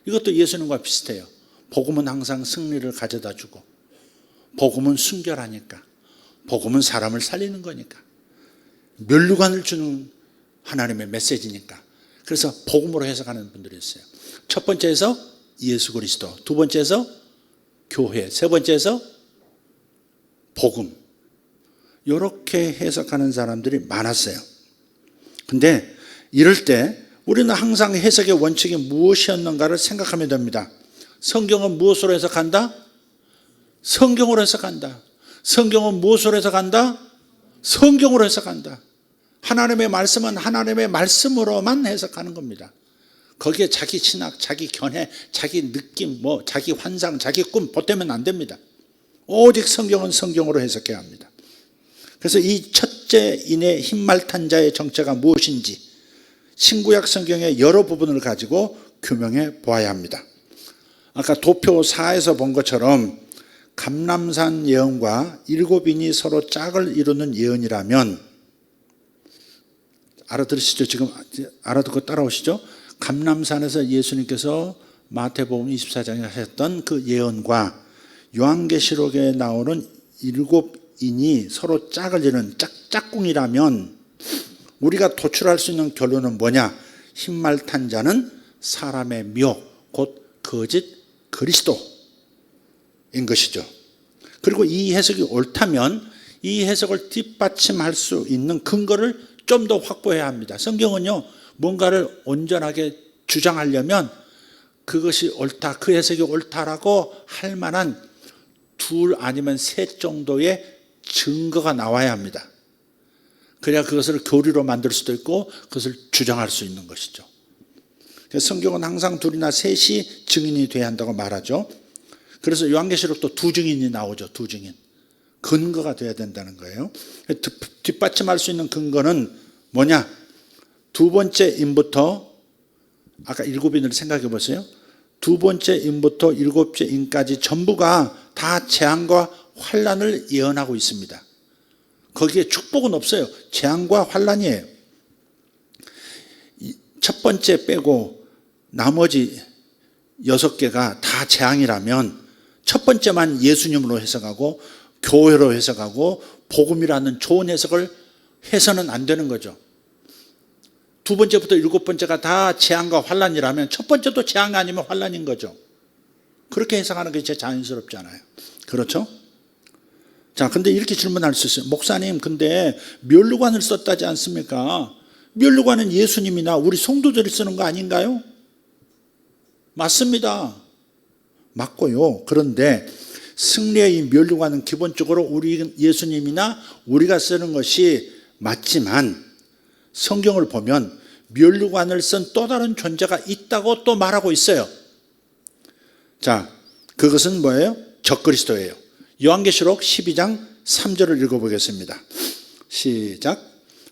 이것도 예수님과 비슷해요. 복음은 항상 승리를 가져다 주고 복음은 순결하니까 복음은 사람을 살리는 거니까 면류관을 주는 하나님의 메시지니까 그래서 복음으로 해석하는 분들이 있어요. 첫 번째에서 예수 그리스도, 두 번째에서 교회, 세 번째에서 복음 이렇게 해석하는 사람들이 많았어요. 근데 이럴 때 우리는 항상 해석의 원칙이 무엇이었는가를 생각하면 됩니다. 성경은 무엇으로 해석한다? 성경으로 해석한다. 성경은 무엇으로 해석한다? 성경으로 해석한다. 하나님의 말씀은 하나님의 말씀으로만 해석하는 겁니다. 거기에 자기 신학, 자기 견해, 자기 느낌, 자기 환상, 자기 꿈 보태면 안 됩니다. 오직 성경은 성경으로 해석해야 합니다. 그래서 이 첫째 인의 흰말탄 자의 정체가 무엇인지 신구약 성경의 여러 부분을 가지고 규명해 보아야 합니다. 아까 도표 4에서 본 것처럼 감람산 예언과 7인이 서로 짝을 이루는 예언이라면, 알아들으시죠? 지금 알아듣고 따라오시죠? 감람산에서 예수님께서 마태복음 24장에 하셨던 그 예언과 요한계시록에 나오는 7인이 서로 짝을 이루는 짝꿍이라면 우리가 도출할 수 있는 결론은 뭐냐? 흰말탄 자는 사람의 미혹, 곧 거짓 그리스도인 것이죠. 그리고 이 해석이 옳다면 이 해석을 뒷받침할 수 있는 근거를 좀 더 확보해야 합니다. 성경은요, 뭔가를 온전하게 주장하려면 그것이 옳다, 그 해석이 옳다라고 할 만한 2 아니면 3 정도의 증거가 나와야 합니다. 그래야 그것을 교리로 만들 수도 있고 그것을 주장할 수 있는 것이죠. 성경은 항상 2이나 3이 증인이 돼야 한다고 말하죠. 그래서 요한계시록도 2 증인이 나오죠. 2 증인. 근거가 돼야 된다는 거예요. 뒷받침할 수 있는 근거는 뭐냐? 2번째 인부터, 아까 7인을 생각해 보세요. 2번째 인부터 7째 인까지 전부가 다 재앙과 환난을 예언하고 있습니다. 거기에 축복은 없어요. 재앙과 환난이에요. 첫 번째 빼고 나머지 6개가 다 재앙이라면 첫 번째만 예수님으로 해석하고 교회로 해석하고 복음이라는 좋은 해석을 해서는 안 되는 거죠. 2번째부터 7번째가 다 재앙과 환난이라면 첫 번째도 재앙이 아니면 환난인 거죠. 그렇게 해석하는 게 진짜 자연스럽잖아요. 그렇죠? 자, 근데 이렇게 질문할 수 있어요. 목사님, 근데 멸류관을 썼다지 않습니까? 멸류관은 예수님이나 우리 성도들이 쓰는 거 아닌가요? 맞습니다. 맞고요. 그런데 승리의 이 멸류관은 기본적으로 우리 예수님이나 우리가 쓰는 것이 맞지만 성경을 보면 멸류관을 쓴 또 다른 존재가 있다고 또 말하고 있어요. 자, 그것은 뭐예요? 적그리스도예요. 요한계시록 12장 3절을 읽어보겠습니다. 시작.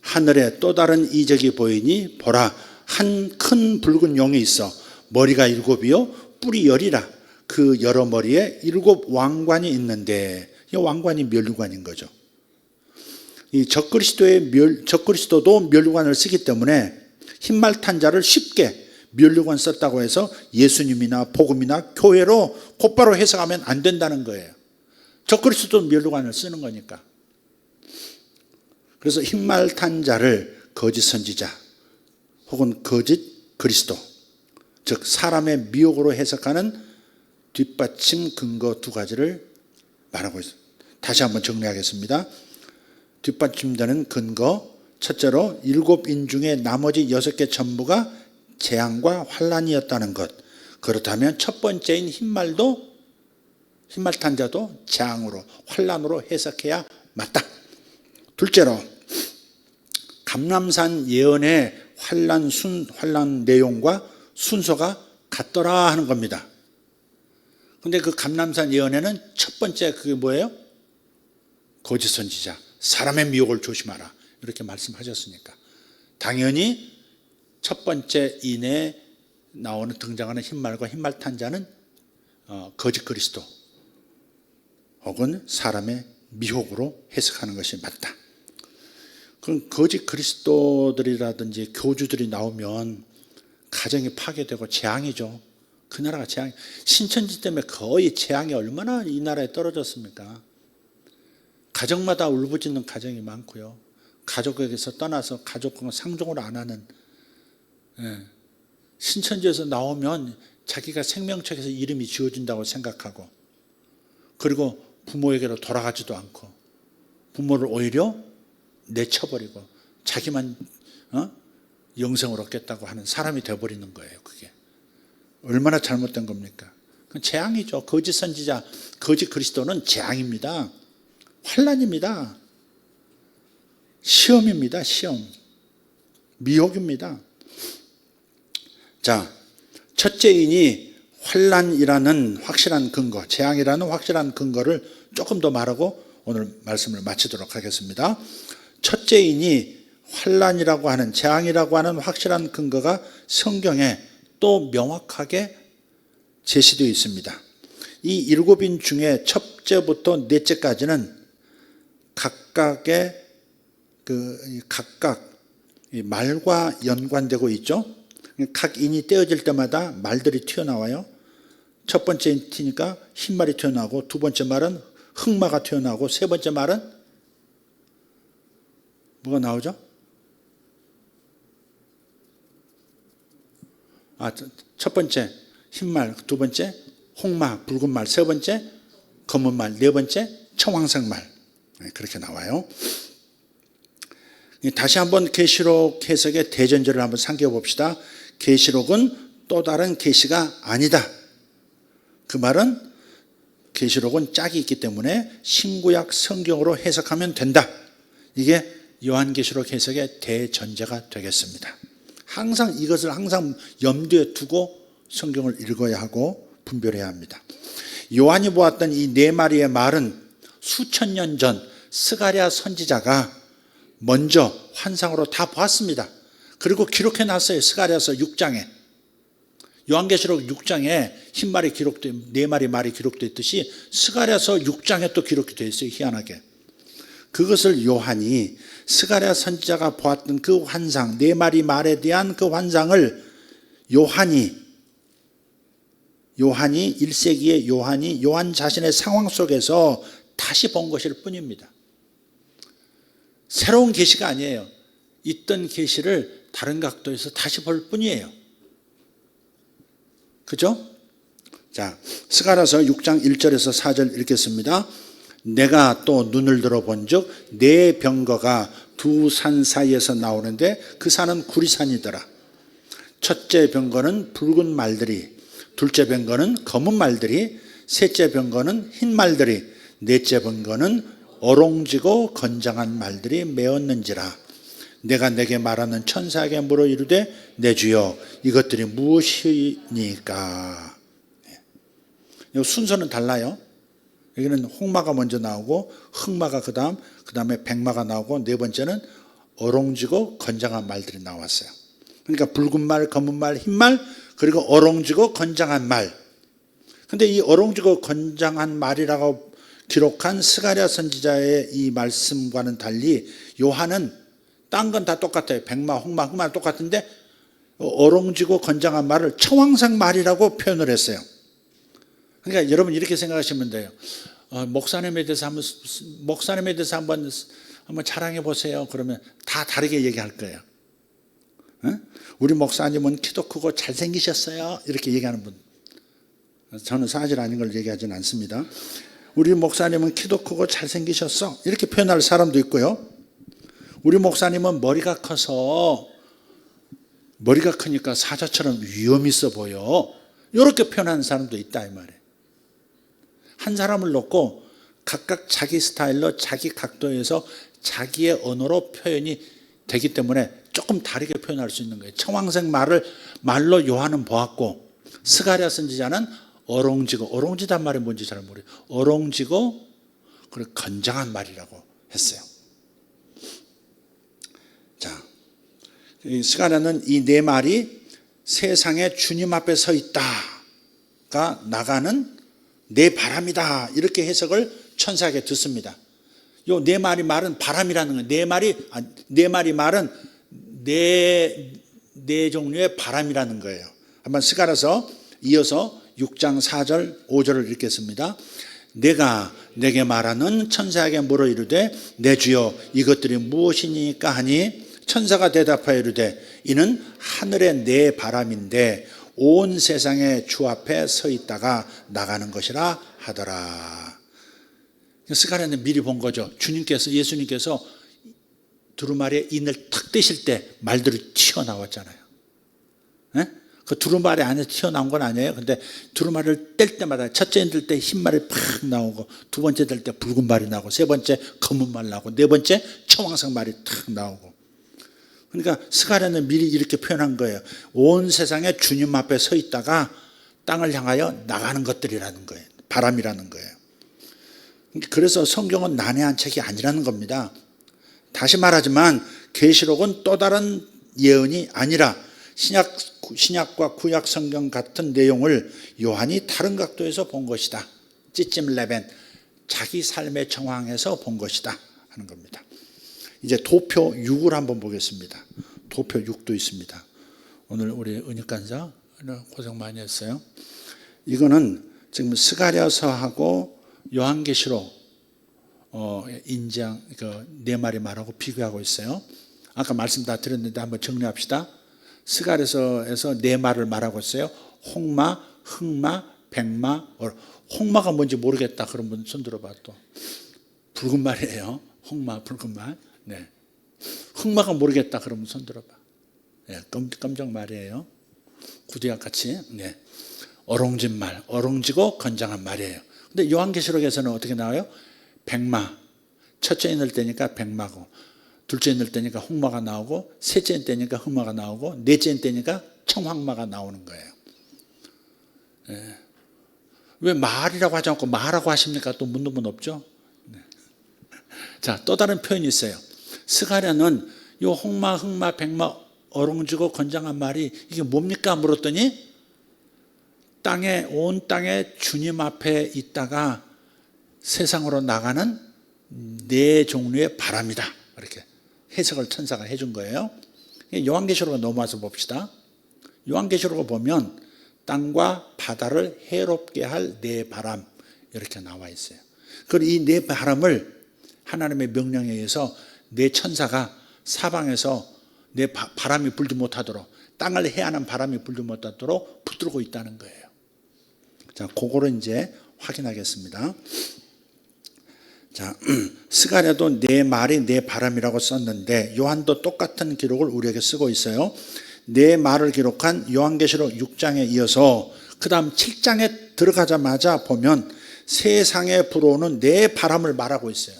하늘에 또 다른 이적이 보이니 보라, 한 큰 붉은 용이 있어 머리가 7이요 뿔이 10이라. 그 여러 머리에 7 왕관이 있는데, 이 왕관이 멸류관인 거죠. 이 적그리스도도 멸류관을 쓰기 때문에 흰말탄 자를 쉽게 멸류관 썼다고 해서 예수님이나 복음이나 교회로 곧바로 해석하면 안 된다는 거예요. 적그리스도도 멸류관을 쓰는 거니까. 그래서 흰말탄 자를 거짓 선지자 혹은 거짓 그리스도, 즉 사람의 미혹으로 해석하는 뒷받침 근거 2가지를 말하고 있습니다. 다시 한번 정리하겠습니다. 뒷받침되는 근거, 첫째로 7인 중에 나머지 6개 전부가 재앙과 환난이었다는 것. 그렇다면 첫 번째인 흰말탄 자도 재앙으로 환난으로 해석해야 맞다. 둘째로 감람산 예언의 환난 내용과 순서가 같더라 하는 겁니다. 근데 그 감람산 예언에는 첫 번째 그게 뭐예요? 거짓 선지자, 사람의 미혹을 조심하라 이렇게 말씀하셨으니까 당연히 첫 번째 인에 나오는 등장하는 흰말과 흰말탄 자는 거짓 그리스도 혹은 사람의 미혹으로 해석하는 것이 맞다. 그럼 거짓 그리스도들이라든지 교주들이 나오면 가정이 파괴되고 재앙이죠. 그 나라가 재앙, 신천지 때문에 거의 재앙이 얼마나 이 나라에 떨어졌습니까? 가정마다 울부짖는 가정이 많고요. 가족에게서 떠나서 가족과 상종을 안 하는, 신천지에서 나오면 자기가 생명책에서 이름이 지어진다고 생각하고, 그리고 부모에게로 돌아가지도 않고 부모를 오히려 내쳐버리고 자기만 영생을 얻겠다고 하는 사람이 되어버리는 거예요. 그게 얼마나 잘못된 겁니까? 그건 재앙이죠. 거짓 선지자, 거짓 그리스도는 재앙입니다. 환난입니다. 시험입니다. 시험. 미혹입니다. 자, 첫째인이 환난이라는 확실한 근거, 재앙이라는 확실한 근거를 조금 더 말하고 오늘 말씀을 마치도록 하겠습니다. 첫째인이 환난이라고 하는, 재앙이라고 하는 확실한 근거가 성경에 또 명확하게 제시되어 있습니다. 이 7인 중에 첫째부터 넷째까지는 각각 말과 연관되고 있죠. 각 인이 떼어질 때마다 말들이 튀어나와요. 첫 번째 인이니까 흰말이 튀어나오고, 두 번째 말은 흑마가 튀어나오고, 세 번째 말은 뭐가 나오죠? 첫 번째 흰말, 두 번째 홍마, 붉은 말, 세 번째 검은 말, 네 번째 청황색 말. 그렇게 나와요. 다시 한번 계시록 해석의 대전제를 한번 상기해 봅시다. 계시록은 또 다른 계시가 아니다. 그 말은 계시록은 짝이 있기 때문에 신구약 성경으로 해석하면 된다. 이게 요한계시록 해석의 대전제가 되겠습니다. 이것을 항상 염두에 두고 성경을 읽어야 하고 분별해야 합니다. 요한이 보았던 이 네 마리의 말은 수천 년 전 스가랴 선지자가 먼저 환상으로 다 보았습니다. 그리고 기록해 놨어요. 스가랴서 6장에. 요한계시록 6장에 흰말이 기록돼, 네 마리 말이 기록되어 있듯이 스가랴서 6장에 또 기록이 되어 있어요. 희한하게. 그것을 요한이 스가랴 선지자가 보았던 그 환상, 네 마리 말에 대한 그 환상을 요한이 1세기의 요한 자신의 상황 속에서 다시 본 것일 뿐입니다. 새로운 계시가 아니에요. 있던 계시를 다른 각도에서 다시 볼 뿐이에요. 그죠? 자, 스가랴서 6장 1절에서 4절 읽겠습니다. 내가 또 눈을 들어본즉 네 병거가 두 산 사이에서 나오는데 그 산은 구리산이더라. 첫째 병거는 붉은 말들이, 둘째 병거는 검은 말들이, 셋째 병거는 흰 말들이, 넷째 병거는 어롱지고 건장한 말들이 메었는지라. 내가 내게 말하는 천사에게 물어 이르되 내 주여 이것들이 무엇이니까. 순서는 달라요. 여기는 홍마가 먼저 나오고 흑마가 그 다음에 백마가 나오고 네 번째는 어롱지고 건장한 말들이 나왔어요. 그러니까 붉은 말, 검은 말, 흰 말, 그리고 어롱지고 건장한 말. 근데 이 어롱지고 건장한 말이라고 기록한 스가랴 선지자의 이 말씀과는 달리 요한은 딴 건 다 똑같아요. 백마, 홍마, 흑마 똑같은데 어롱지고 건장한 말을 청황색 말이라고 표현을 했어요. 그러니까 여러분 이렇게 생각하시면 돼요. 목사님에 대해서 한번 자랑해 보세요. 그러면 다 다르게 얘기할 거예요. 우리 목사님은 키도 크고 잘생기셨어요. 이렇게 얘기하는 분. 저는 사실 아닌 걸 얘기하지는 않습니다. 우리 목사님은 키도 크고 잘생기셨어. 이렇게 표현할 사람도 있고요. 우리 목사님은 머리가 크니까 사자처럼 위험 있어 보여. 이렇게 표현하는 사람도 있다 이 말이에요. 한 사람을 놓고 각각 자기 스타일로 자기 각도에서 자기의 언어로 표현이 되기 때문에 조금 다르게 표현할 수 있는 거예요. 청황색 말로 요한은 보았고 스가랴 선지자는 어롱지단 말이 뭔지 잘 모르겠어요. 어롱지고 그리고 건장한 말이라고 했어요. 자, 스가랴는 이 네 말이 세상에 주님 앞에 서 있다가 나가는 내 바람이다 이렇게 해석을 천사에게 듣습니다. 요 네 마리 말은 바람이라는 거예요. 네 마리 말은 네 종류의 바람이라는 거예요. 한번 스가랴서 이어서 6장 4절 5절을 읽겠습니다. 내가 내게 말하는 천사에게 물어 이르되 내 주여 이것들이 무엇이니까 하니 천사가 대답하여 이르되 이는 하늘의 네 바람인데 온 세상의 주 앞에 서 있다가 나가는 것이라 하더라. 스가랴는 미리 본 거죠. 예수님께서 두루마리에 인을 탁 떼실 때 말들이 튀어나왔잖아요. 그 두루마리 안에 튀어나온 건 아니에요. 근데 두루마리를 뗄 때마다 첫째 인 들 때 흰 말이 팍 나오고 두 번째 들 때 붉은 말이 나오고 세 번째 검은 말 나오고 네 번째 청황색 말이 탁 나오고 그러니까 스가랴는 미리 이렇게 표현한 거예요. 온 세상에 주님 앞에 서 있다가 땅을 향하여 나가는 것들이라는 거예요. 바람이라는 거예요. 그래서 성경은 난해한 책이 아니라는 겁니다. 다시 말하지만 계시록은 또 다른 예언이 아니라 신약과 구약 성경 같은 내용을 요한이 다른 각도에서 본 것이다. 찌찜 레벤, 자기 삶의 정황에서 본 것이다 하는 겁니다. 이제 도표 6을 한번 보겠습니다. 도표 6도 있습니다. 오늘 우리 은익간사 고생 많이 했어요. 이거는 지금 스가랴서하고 요한계시록 인장 네 마리 말하고 비교하고 있어요. 아까 말씀 다 드렸는데 한번 정리합시다. 스가랴서에서 네 말을 말하고 있어요. 홍마, 흑마, 백마. 홍마가 뭔지 모르겠다 그런 분 손 들어봐. 또 붉은 말이에요. 홍마, 붉은 말. 네. 흑마가 모르겠다 그러면 손 들어봐. 네, 검정 말이에요. 구두약 같이. 네. 어롱진 말, 어롱지고 건장한 말이에요. 근데 요한계시록에서는 어떻게 나와요? 백마. 첫째 인을 때니까 백마고, 둘째 인을 때니까 홍마가 나오고, 셋째 인 때니까 흑마가 나오고, 넷째 인 때니까 청황마가 나오는 거예요. 네. 왜 말이라고 하지 않고 마라고 하십니까? 또 묻는 분 없죠? 네. 자, 또 다른 표현이 있어요. 스가랴는 요 홍마, 흑마, 백마, 어롱지고 건장한 말이 이게 뭡니까? 물었더니 온 땅에 주님 앞에 있다가 세상으로 나가는 네 종류의 바람이다. 이렇게 해석을 천사가 해준 거예요. 요한계시록으로 넘어와서 봅시다. 요한계시록을 보면 땅과 바다를 해롭게 할 네 바람 이렇게 나와 있어요. 그리고 이 네 바람을 하나님의 명령에 의해서 네 천사가 사방에서 네 바람이 불지 못하도록, 땅을 해하는 바람이 불지 못하도록 붙들고 있다는 거예요. 자, 그거를 이제 확인하겠습니다. 자, 스가랴도 네 말이 네 바람이라고 썼는데 요한도 똑같은 기록을 우리에게 쓰고 있어요. 네 말을 기록한 요한계시록 6장에 이어서 그 다음 7장에 들어가자마자 보면 세상에 불어오는 네 바람을 말하고 있어요.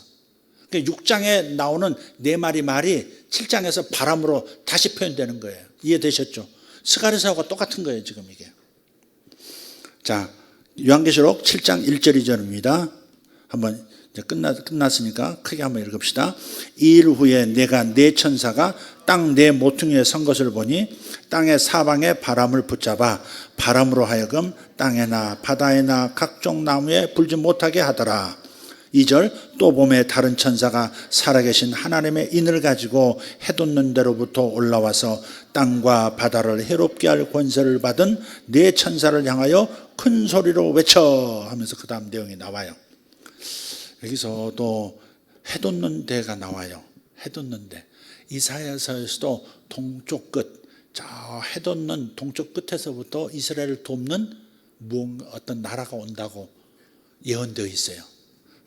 그러니까 6장에 나오는 네 마리 말이 7장에서 바람으로 다시 표현되는 거예요. 이해되셨죠? 스가랴서하고 똑같은 거예요, 지금 이게. 자, 요한계시록 7장 1절 2절입니다. 한번 이제 끝났으니까 크게 한번 읽읍시다. 이 일 후에 내가 네 천사가 땅 네 모퉁이에 선 것을 보니 땅의 사방에 바람을 붙잡아 바람으로 하여금 땅에나 바다에나 각종 나무에 불지 못하게 하더라. 2절 또 봄에 다른 천사가 살아계신 하나님의 인을 가지고 해돋는 데로부터 올라와서 땅과 바다를 해롭게 할 권세를 받은 네 천사를 향하여 큰 소리로 외쳐 하면서 그 다음 내용이 나와요. 여기서 또 해돋는 데가 나와요. 해돋는 데. 이사야서에서도 동쪽 끝, 저 해돋는 동쪽 끝에서부터 이스라엘을 돕는 어떤 나라가 온다고 예언되어 있어요.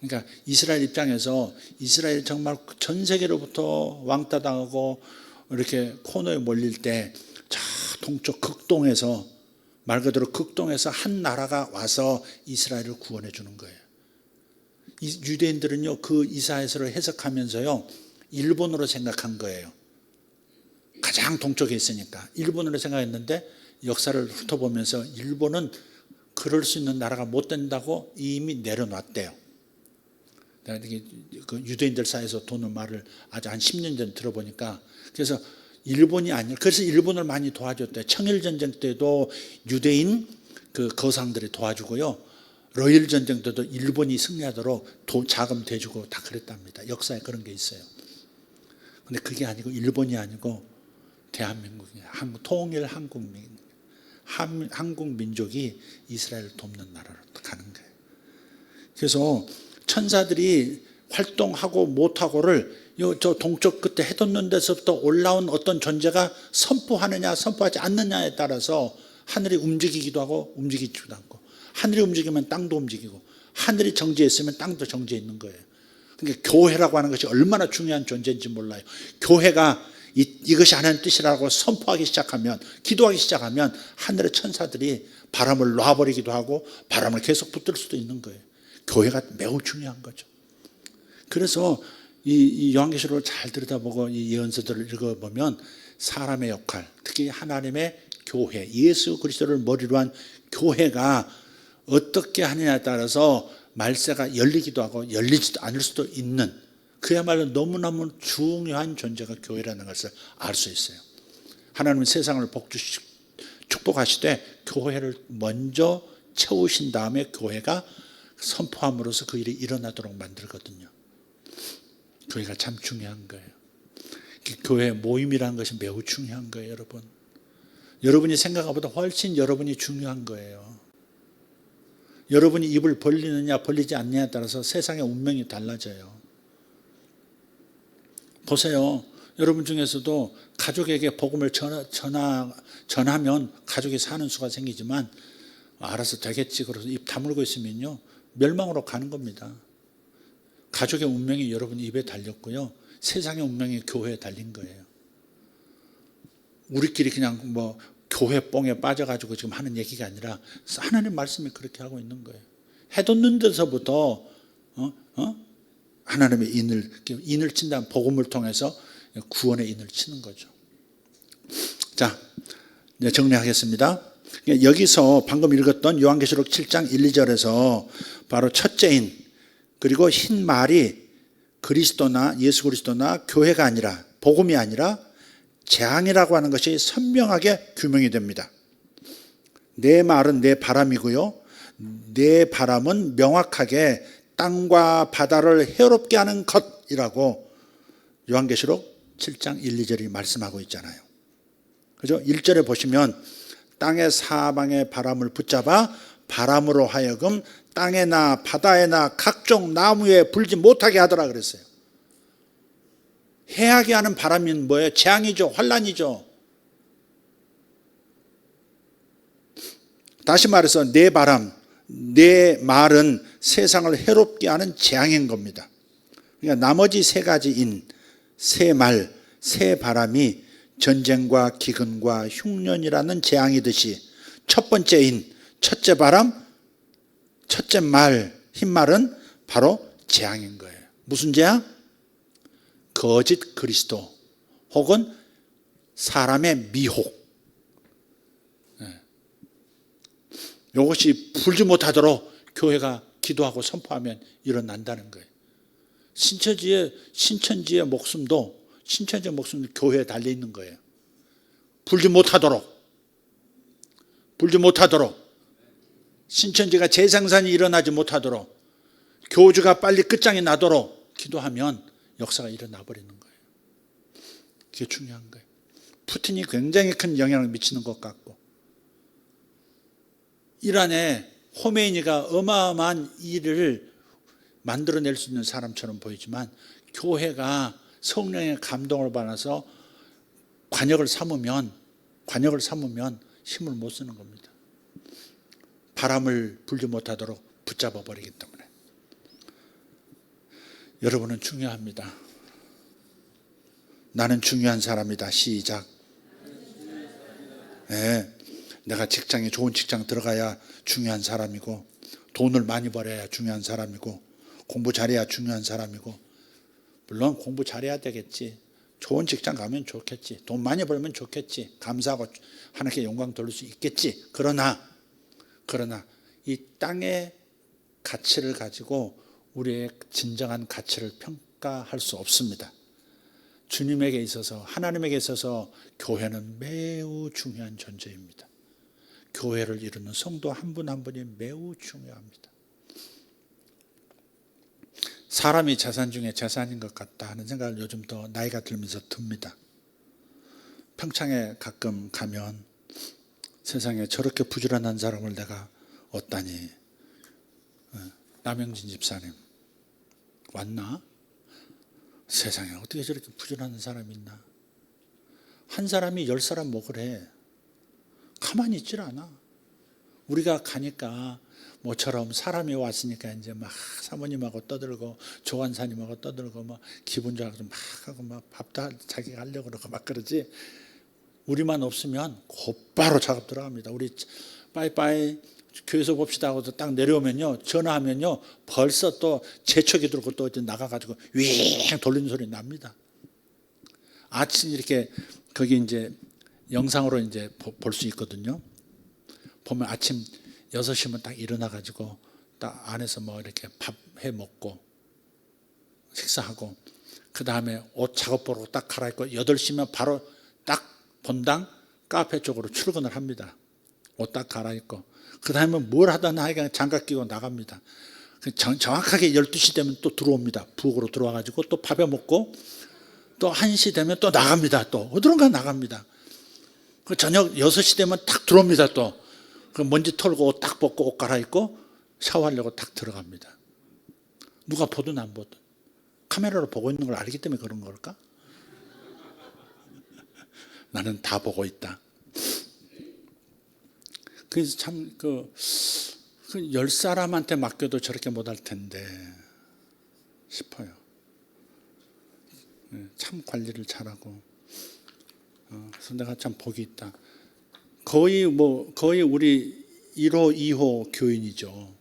그러니까 이스라엘 입장에서 이스라엘 정말 전 세계로부터 왕따당하고 이렇게 코너에 몰릴 때 저 동쪽 극동에서, 말 그대로 극동에서 한 나라가 와서 이스라엘을 구원해 주는 거예요. 유대인들은요, 그 이사야서를 해석하면서요, 일본으로 생각한 거예요. 가장 동쪽에 있으니까 일본으로 생각했는데 역사를 훑어보면서 일본은 그럴 수 있는 나라가 못 된다고 이미 내려놨대요. 그 유대인들 사이에서 도는 말을 아주 한 10년 전 들어보니까, 그래서 일본이 아니라, 그래서 일본을 많이 도와줬대요. 청일전쟁 때도 유대인 그 거상들이 도와주고요, 러일전쟁 때도 일본이 승리하도록 자금 대주고 다 그랬답니다. 역사에 그런 게 있어요. 근데 그게 아니고 일본이 아니고 대한민국이에요. 통일 한국민족이 이스라엘을 돕는 나라로 가는 거예요. 그래서 천사들이 활동하고 못하고를 저 동쪽 끝에 해돋는 데서부터 올라온 어떤 존재가 선포하느냐 선포하지 않느냐에 따라서 하늘이 움직이기도 하고 움직이지도 않고, 하늘이 움직이면 땅도 움직이고, 하늘이 정지해 있으면 땅도 정지해 있는 거예요. 그러니까 교회라고 하는 것이 얼마나 중요한 존재인지 몰라요. 교회가 이것이 하나님의 뜻이라고 선포하기 시작하면, 기도하기 시작하면 하늘의 천사들이 바람을 놔버리기도 하고 바람을 계속 붙들 수도 있는 거예요. 교회가 매우 중요한 거죠. 그래서 이 요한계시록을 잘 들여다보고 이 예언서들을 읽어보면 사람의 역할, 특히 하나님의 교회, 예수 그리스도를 머리로 한 교회가 어떻게 하느냐에 따라서 말세가 열리기도 하고 열리지도 않을 수도 있는, 그야말로 너무너무 중요한 존재가 교회라는 것을 알 수 있어요. 하나님은 세상을 축복하시되 교회를 먼저 채우신 다음에 교회가 선포함으로써 그 일이 일어나도록 만들거든요. 교회가 참 중요한 거예요. 교회 모임이라는 것이 매우 중요한 거예요, 여러분. 여러분이 생각한 것보다 훨씬 여러분이 중요한 거예요. 여러분이 입을 벌리느냐 벌리지 않느냐에 따라서 세상의 운명이 달라져요. 보세요. 여러분 중에서도 가족에게 복음을 전하면 가족이 사는 수가 생기지만 알아서 되겠지 그래서 입 다물고 있으면요 멸망으로 가는 겁니다. 가족의 운명이 여러분 입에 달렸고요, 세상의 운명이 교회에 달린 거예요. 우리끼리 그냥 뭐 교회 뽕에 빠져가지고 지금 하는 얘기가 아니라 하나님 말씀이 그렇게 하고 있는 거예요. 해돋는 데서부터 하나님의 인을 친다는 복음을 통해서 구원의 인을 치는 거죠. 자, 이제 정리하겠습니다. 여기서 방금 읽었던 요한계시록 7장 1, 2절에서 바로 첫째인 그리고 흰 말이 그리스도나 예수 그리스도나 교회가 아니라 복음이 아니라 재앙이라고 하는 것이 선명하게 규명이 됩니다. 내 말은 내 바람이고요, 내 바람은 명확하게 땅과 바다를 해롭게 하는 것이라고 요한계시록 7장 1, 2절이 말씀하고 있잖아요. 그죠? 1절에 보시면 땅의 사방의 바람을 붙잡아 바람으로 하여금 땅에나 바다에나 각종 나무에 불지 못하게 하더라 그랬어요. 해하게 하는 바람이 뭐예요? 재앙이죠. 환란이죠. 다시 말해서 내 바람, 내 말은 세상을 해롭게 하는 재앙인 겁니다. 그러니까 나머지 세 가지인 새 말, 새 바람이 전쟁과 기근과 흉년이라는 재앙이듯이 첫 번째인 첫째 바람, 첫째 말, 흰 말은 바로 재앙인 거예요. 무슨 재앙? 거짓 그리스도 혹은 사람의 미혹. 이것이 불지 못하도록 교회가 기도하고 선포하면 일어난다는 거예요. 신천지의 목숨도 교회에 달려 있는 거예요. 불지 못하도록 신천지가 재생산이 일어나지 못하도록 교주가 빨리 끝장이 나도록 기도하면 역사가 일어나 버리는 거예요. 그게 중요한 거예요. 푸틴이 굉장히 큰 영향을 미치는 것 같고 이란에 호메이니가 어마어마한 일을 만들어낼 수 있는 사람처럼 보이지만 교회가 성령의 감동을 받아서 관역을 삼으면 힘을 못 쓰는 겁니다. 바람을 불지 못하도록 붙잡아 버리기 때문에. 여러분은 중요합니다. 나는 중요한 사람이다. 시작. 네, 내가 직장에 좋은 직장 들어가야 중요한 사람이고 돈을 많이 벌어야 중요한 사람이고 공부 잘해야 중요한 사람이고 물론 공부 잘해야 되겠지. 좋은 직장 가면 좋겠지. 돈 많이 벌면 좋겠지. 감사하고 하나님께 영광 돌릴 수 있겠지. 그러나 이 땅의 가치를 가지고 우리의 진정한 가치를 평가할 수 없습니다. 주님에게 있어서 하나님에게 있어서 교회는 매우 중요한 존재입니다. 교회를 이루는 성도 한 분 한 분이 매우 중요합니다. 사람이 재산 중에 재산인 것 같다 하는 생각을 요즘 더 나이가 들면서 듭니다. 평창에 가끔 가면 세상에 저렇게 부지런한 사람을 내가 얻다니. 남영진 집사님 왔나? 세상에 어떻게 저렇게 부지런한 사람이 있나? 한 사람이 10사람 먹으래. 가만히 있질 않아. 우리가 가니까 모처럼 사람이 왔으니까 이제 막 사모님하고 떠들고 조관사님하고 떠들고 막 기분 좋아서 막 하고 막 밥도 자기가 하려고 그러고 막 그러지. 우리만 없으면 곧바로 작업 들어갑니다. 우리 빠이빠이 교회에서 봅시다 하고서 딱 내려오면요, 전화하면요, 벌써 또 재촉이 들고 또 나가가지고 윙 돌리는 소리 납니다. 아침 이렇게 거기 이제 영상으로 이제 볼 수 있거든요. 보면 아침 6시면 딱 일어나가지고 딱 안에서 뭐 이렇게 밥 해 먹고 식사하고 그 다음에 옷 작업복으로 딱 갈아입고 8시면 바로 딱 본당 카페 쪽으로 출근을 합니다. 옷 딱 갈아입고 그 다음에 뭘 하든 하여간 장갑 끼고 나갑니다. 정확하게 12시 되면 또 들어옵니다. 부엌으로 들어와가지고 또 밥에 먹고 또 1시 되면 또 나갑니다. 또 어디론가 나갑니다. 그 저녁 6시 되면 딱 들어옵니다. 또 그 먼지 털고 옷 딱 벗고 옷 갈아입고 샤워하려고 딱 들어갑니다. 누가 보든 안 보든 카메라로 보고 있는 걸 알기 때문에 그런 걸까? 나는 다 보고 있다. 그래서 참 그 10사람한테 맡겨도 저렇게 못할 텐데 싶어요. 참 관리를 잘하고 그래서 내가 참 복이 있다. 거의 우리 1호, 2호 교인이죠.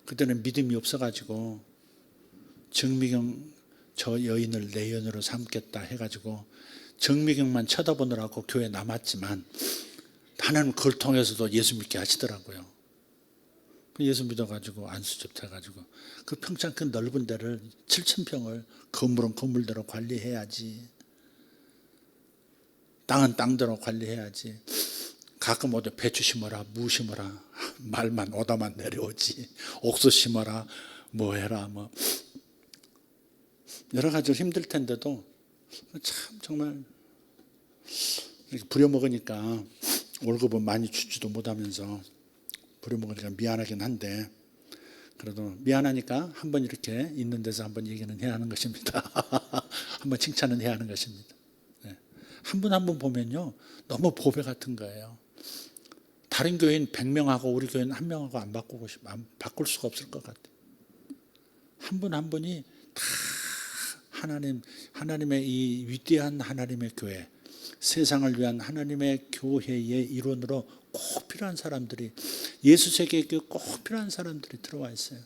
그때는 믿음이 없어가지고 정미경 저 여인을 내 연으로 삼겠다 해가지고 정미경만 쳐다보느라고 교회에 남았지만 하나님 그걸 통해서도 예수 믿게 하시더라고요. 예수 믿어가지고 안수접해가지고 그 평창 그 넓은 데를 7,000평을 건물은 건물대로 관리해야지. 땅은 땅대로 관리해야지. 가끔 어디 배추 심어라, 무 심어라, 말만 오다만 내려오지. 옥수 심어라, 뭐 해라, 뭐 여러 가지로 힘들 텐데도 참 정말 이렇게 부려먹으니까 월급은 많이 주지도 못하면서 부려먹으니까 미안하긴 한데 그래도 미안하니까 한번 이렇게 있는 데서 한번 얘기는 해야 하는 것입니다. 한번 칭찬은 해야 하는 것입니다. 한 분 한 분 보면요 너무 보배 같은 거예요. 다른 교인 100명하고 우리 교인 1명하고 안 바꿀 수가 없을 것 같아요. 한 분 한 분이 다 하나님의 이 위대한 하나님의 교회, 세상을 위한 하나님의 교회의 일원으로 꼭 필요한 사람들이, 예수 세계에 꼭 필요한 사람들이 들어와 있어요.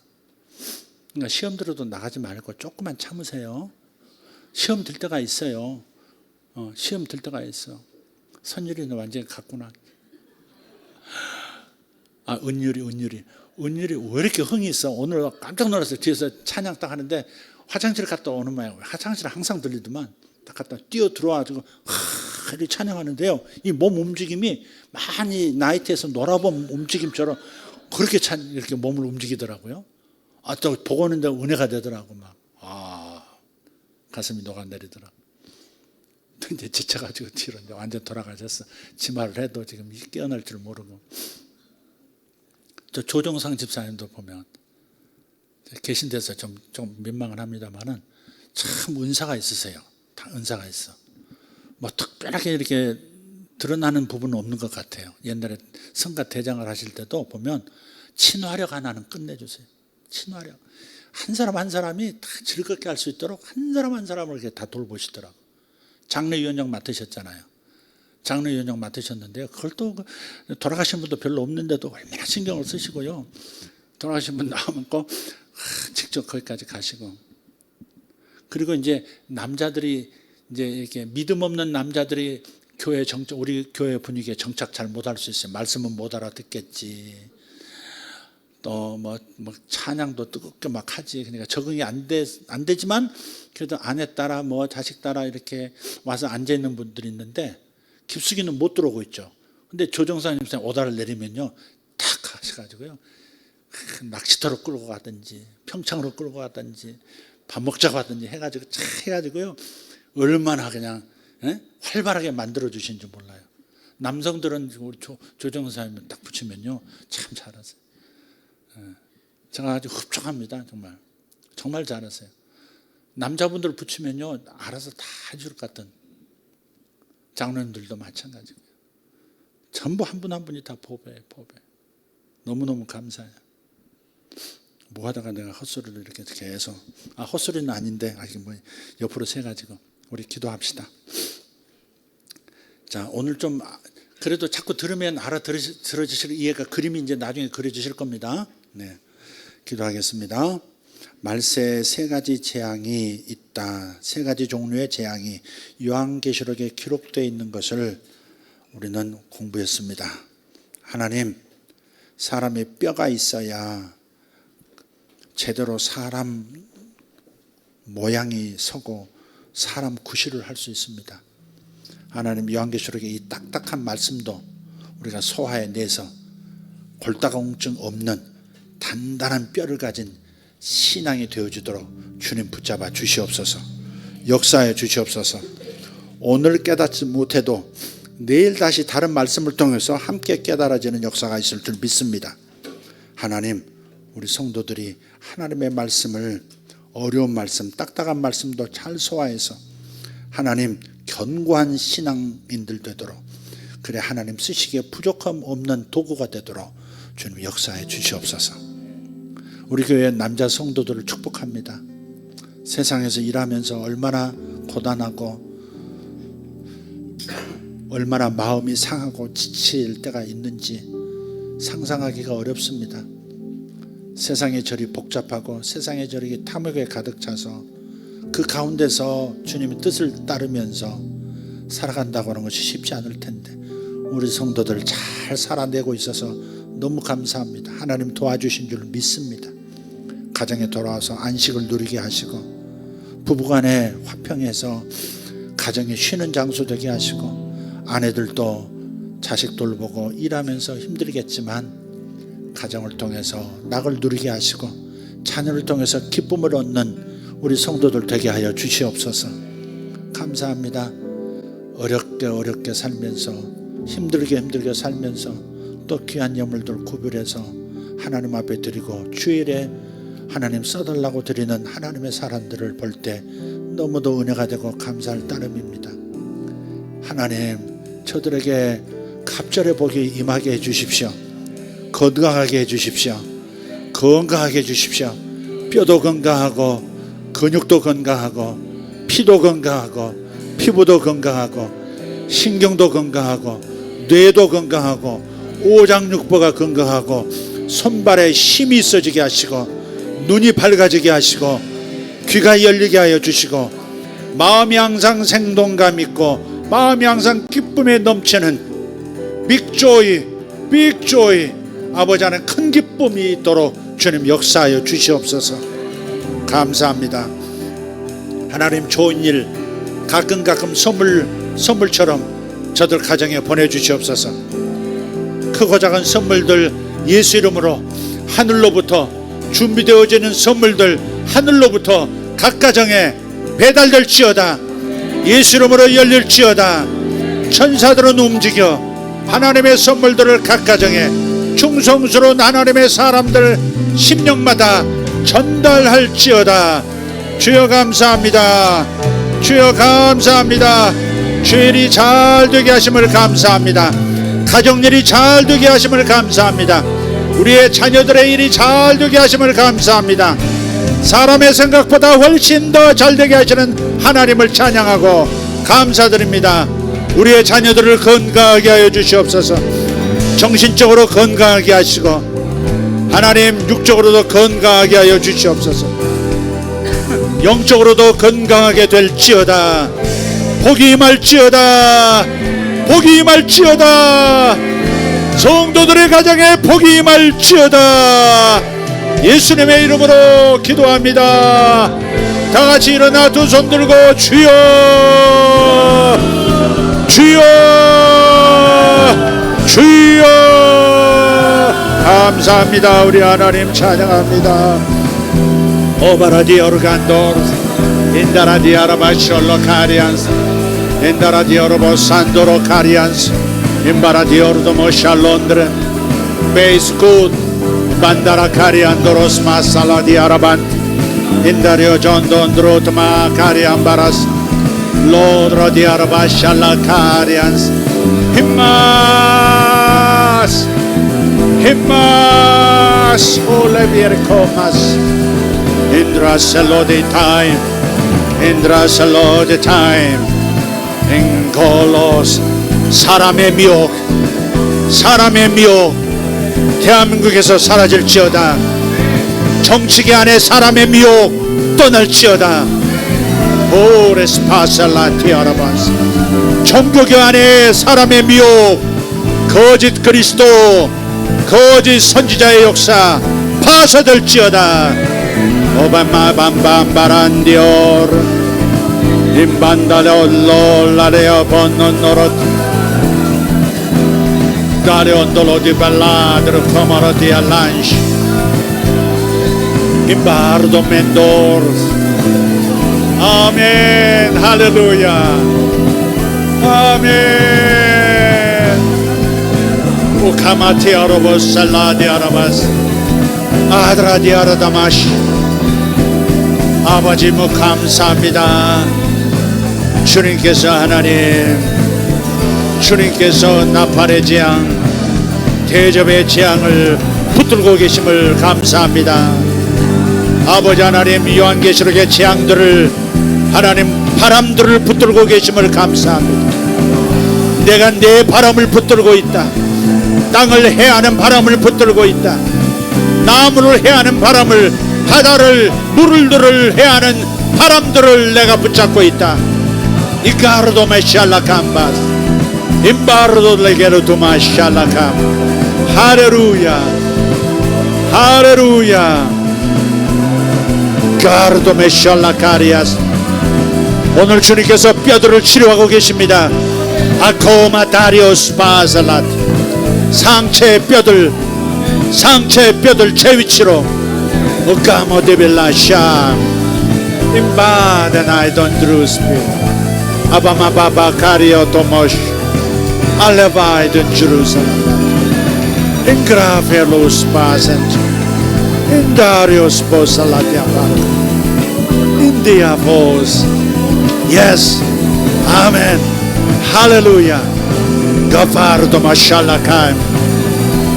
그러니까 시험 들어도 나가지 말고 조금만 참으세요. 시험 들 때가 있어요. 시험 들 때가 있어. 선율이는 완전히 갔구나. 은율이 왜 이렇게 흥이 있어? 오늘 깜짝 놀랐어요. 뒤에서 찬양 딱 하는데 화장실 갔다 오는 모양. 화장실 항상 들리더만 딱 갔다 뛰어 들어와가지고 이렇게 찬양하는데요. 이 몸 움직임이 많이 나이트에서 놀아본 움직임처럼 그렇게 이렇게 몸을 움직이더라고요. 또 보고 있는데 은혜가 되더라고 막. 가슴이 녹아내리더라고. 이제 지쳐가지고 뒤로 이제 완전 돌아가셨어. 지말을 해도 지금 깨어날 줄 모르고. 저 조정상 집사님도 보면 계신 데서 좀 민망은 합니다만은 참 은사가 있으세요. 다 은사가 있어. 뭐 특별하게 이렇게 드러나는 부분은 없는 것 같아요. 옛날에 성가 대장을 하실 때도 보면 친화력 하나는 끝내주세요. 친화력. 한 사람 한 사람이 다 즐겁게 할 수 있도록 한 사람 한 사람을 이렇게 다 돌보시더라고. 장례위원장 맡으셨잖아요. 장례위원장 맡으셨는데요. 그걸 또 돌아가신 분도 별로 없는데도 얼마나 신경을 쓰시고요. 돌아가신 분 나오면 꼭 직접 거기까지 가시고. 그리고 이제 남자들이 이제 이렇게 믿음 없는 남자들이 우리 교회 분위기에 정착 잘 못할 수 있어요. 말씀은 못 알아듣겠지. 또 뭐 찬양도 뜨겁게 막 하지. 그러니까 적응이 안 되지만 그래도 아내 따라 뭐 자식 따라 이렇게 와서 앉아 있는 분들이 있는데 깊숙이는 못 들어오고 있죠. 근데 조정사님 오다를 내리면요 탁 하셔가지고요 낚시터로 끌고 가든지 평창으로 끌고 가든지 밥 먹자고 하든지 해가지고요 얼마나 그냥 활발하게 만들어 주신지 몰라요. 남성들은 우리 조정사님 딱 붙이면요 참 잘하세요. 제가 아주 흡족합니다. 정말 잘하세요. 남자분들 붙이면요 알아서 다 해줄 것 같은 장로님들도 마찬가지고요. 전부 한 분 한 분이 다 보배. 너무너무 감사해요. 뭐 하다가 내가 헛소리를 이렇게 계속 헛소리는 아닌데 아직 뭐 옆으로 세가지고 우리 기도합시다. 자, 오늘 좀 그래도 자꾸 들으면 들어주실 이해가 그림이 이제 나중에 그려주실 겁니다. 네, 기도하겠습니다. 말세 세 가지 재앙이 있다. 세 가지 종류의 재앙이 요한계시록에 기록되어 있는 것을 우리는 공부했습니다. 하나님, 사람의 뼈가 있어야 제대로 사람 모양이 서고 사람 구실을 할 수 있습니다. 하나님, 요한계시록의 이 딱딱한 말씀도 우리가 소화해내서 골다공증 없는 단단한 뼈를 가진 신앙이 되어주도록 주님 붙잡아 주시옵소서. 역사해 주시옵소서. 오늘 깨닫지 못해도 내일 다시 다른 말씀을 통해서 함께 깨달아지는 역사가 있을 줄 믿습니다. 하나님, 우리 성도들이 하나님의 말씀을, 어려운 말씀, 딱딱한 말씀도 잘 소화해서 하나님 견고한 신앙인들 되도록, 그래 하나님 쓰시기에 부족함 없는 도구가 되도록 주님 역사해 주시옵소서. 우리 교회 남자 성도들을 축복합니다. 세상에서 일하면서 얼마나 고단하고 얼마나 마음이 상하고 지칠 때가 있는지 상상하기가 어렵습니다. 세상의 절이 복잡하고 세상의 절이 탐욕에 가득 차서 그 가운데서 주님의 뜻을 따르면서 살아간다고 하는 것이 쉽지 않을 텐데 우리 성도들 잘 살아내고 있어서 너무 감사합니다. 하나님 도와주신 줄 믿습니다. 가정에 돌아와서 안식을 누리게 하시고 부부간에 화평해서 가정이 쉬는 장소 되게 하시고 아내들도 자식 돌보고 일하면서 힘들겠지만 가정을 통해서 낙을 누리게 하시고 자녀를 통해서 기쁨을 얻는 우리 성도들 되게 하여 주시옵소서. 감사합니다. 어렵게 살면서 힘들게 살면서 또 귀한 예물들 구별해서 하나님 앞에 드리고 주일에 하나님 써달라고 드리는 하나님의 사람들을 볼 때 너무도 은혜가 되고 감사할 따름입니다. 하나님, 저들에게 갑절의 복이 임하게 해주십시오. 건강하게 해주십시오. 건강하게 해주십시오. 뼈도 건강하고 근육도 건강하고 피도 건강하고 피부도 건강하고 신경도 건강하고 뇌도 건강하고 오장육부가 건강하고 손발에 힘이 있어지게 하시고 눈이 밝아지게 하시고 귀가 열리게 하여 주시고 마음이 항상 생동감 있고 마음이 항상 기쁨에 넘치는 빅조이 아버지 안에 큰 기쁨이 있도록 주님 역사하여 주시옵소서. 감사합니다. 하나님, 좋은 일 가끔 선물처럼 저들 가정에 보내주시옵소서. 크고 작은 선물들 예수 이름으로 하늘로부터 준비되어지는 선물들 하늘로부터 각 가정에 배달될지어다. 예수 이름으로 열릴지어다. 천사들은 움직여 하나님의 선물들을 각 가정에 충성스러운 하나님의 사람들 심령마다 전달할지어다. 주여 감사합니다. 주여 감사합니다. 주일이 잘 되게 하심을 감사합니다. 가정일이 잘 되게 하심을 감사합니다. 우리의 자녀들의 일이 잘 되게 하심을 감사합니다. 사람의 생각보다 훨씬 더 잘 되게 하시는 하나님을 찬양하고 감사드립니다. 우리의 자녀들을 건강하게 하여 주시옵소서. 정신적으로 건강하게 하시고 하나님 육적으로도 건강하게 하여 주시옵소서. 영적으로도 건강하게 될지어다. 복이 임할지어다. 복이 임할지어다. 성도들의 가정에 복이 임할지어다. 예수님의 이름으로 기도합니다. 다같이 일어나 두 손 들고 주여 주여 주여. 감사합니다. 우리 하나님 찬양합니다. 오바라디 오르간도르 인다라디 아라바시올로 카리안스 인다라디 오르보 산도로 카리안스 임바라디 오르도모 샬론드레 베이스 굿 반다라 카리안도로스 마살라디 아라반 인다리오 존돈드로트마 카리안바라스 로드로디 아라바샬라 카리안스 힘마스 힘마스 올레비에르코마스 인드라셀로디 타임 인드라셀로디 타임 인콜로스 사람의 미혹 사람의 미혹 대한민국에서 사라질지어다. 정치계 안에 사람의 미혹 떠날지어다. 오레스파살라티아라바스. 종교교 안에 사람의 미혹, 거짓 그리스도, 거짓 선지자의 역사 파쇄될지어다. 오바마밤밤바란디오르 임반다레올로라레어 번노노롯 다레온돌로디 발라드르 코모로디알란시 임바르도 멘도르. 아멘. 할렐루야. 아멘. 우카마티아로보스 살라디아라바스 아드라디아라다마시. 아버지 뭐 감사합니다. 주님께서 하나님, 주님께서 나팔의 재앙, 대접의 재앙을 붙들고 계심을 감사합니다. 아버지 하나님, 요한계시록의 재앙들을, 하나님 바람들을 붙들고 계심을 감사합니다. 내가 내 바람을 붙들고 있다. 땅을 해하는 바람을 붙들고 있다. 나무를 해하는 바람을, 바다를, 물들을 해하는 바람들을 내가 붙잡고 있다. 이카르도 메샬라캄바스 임바르도 레게르도 마샬라캄. 할렐루야. 할렐루야. 가르도 메샬라카리아스. 오늘 주님께서 뼈들을 치료하고 계십니다. 아코마 다리오스 바살랏. 상체의 뼈들, 상체의 뼈들 제 위치로 우카모데빌라 샴 임바데나이 돈드루스피 아바마바바 카리오 도모시 알레바이든 주루살렘 인그라페로스 바센트 인다리오스 보살라디아바르 인디아보스. 예스. 아멘. 할렐루야. 가파르도 마샬라카임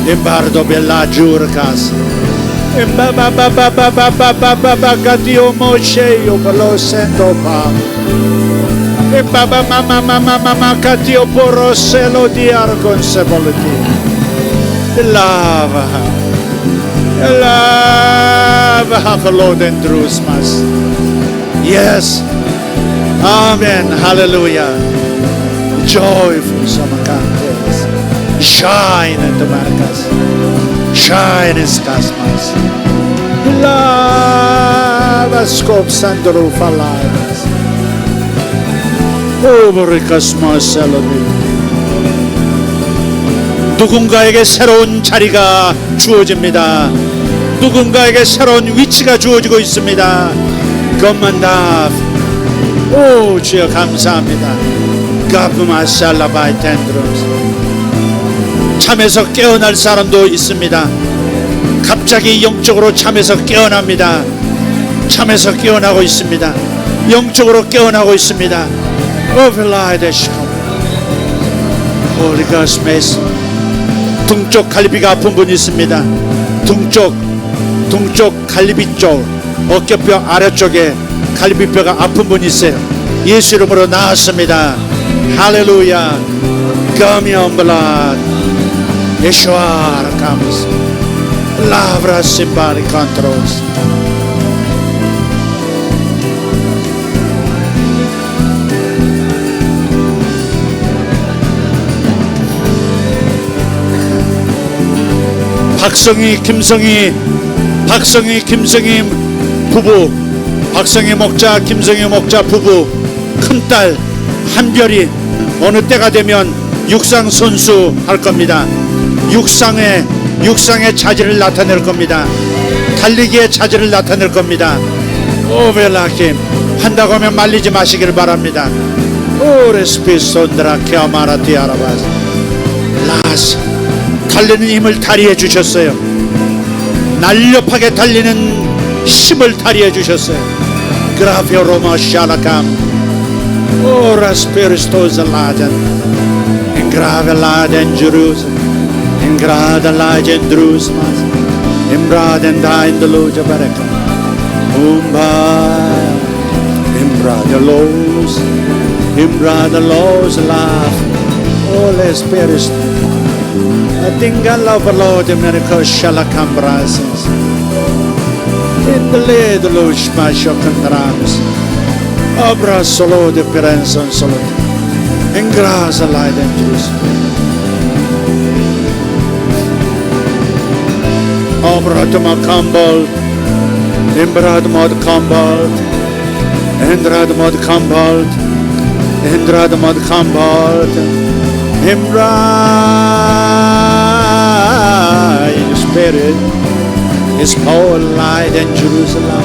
임바르도 벨라 주르카스 임바바바바바바바바바바가디오 모셰요 발로센도파 임바바마마마마마마카디오 포로셀로 디아르콘세볼티 일라바 일라바 하플로덴드루스마스. 예스. 아멘. 할렐루야. Joyful summer cantos, shine in the marcas, shine in scasmas. Lava scopes and the roof alive. Over the cosmos, 누군가에게 새로운 자리가 주어집니다. 누군가에게 새로운 위치가 주어지고 있습니다. 것만 오 주여 감사합니다. 잠에서 깨어날 사람도 있습니다. 갑자기 영적으로 잠에서 깨어납니다. 잠에서 깨어나고 있습니다. 영적으로 깨어나고 있습니다. 둥쪽 갈비가 아픈 분이 있습니다. 둥쪽 갈비 쪽 어깨뼈 아래쪽에 갈비뼈가 아픈 분이 있어요. 예수 이름으로 나았습니다. 할렐루야. 가미엄블라 예수아라 카미스 라브라 심바리 컨트롤스. 박성희 김성희 부부, 박성희 목자 김성희 목자 부부 큰딸 한별이 어느 때가 되면 육상 선수 할 겁니다. 육상의 자질을 나타낼 겁니다. 달리기의 자질을 나타낼 겁니다. 오벨라킴 한다고 하면 말리지 마시길 바랍니다. 오레스피손드라 케아마라티아라바스 라스. 달리는 힘을 발휘해 주셨어요. 날렵하게 달리는 힘을 발휘해 주셨어요. 그라피오 로마 샤라캄 오라스페리스토즈 라젠 인그라베 라젠 주루스 인그라데 라젠 드루스마스 임브라덴 다인들루자 바레카 umba imbradelos laugh Holy Spirit Tingala velo de America shalacambrases. In the led lush my shokandrams. Obra solo de Perenson solo. In grasa light and juice. Obra to my cumble. Imbrad mod cumble. Endrad mod cumble. Endrad mod cumble. Imra in spirit is power light in Jerusalem.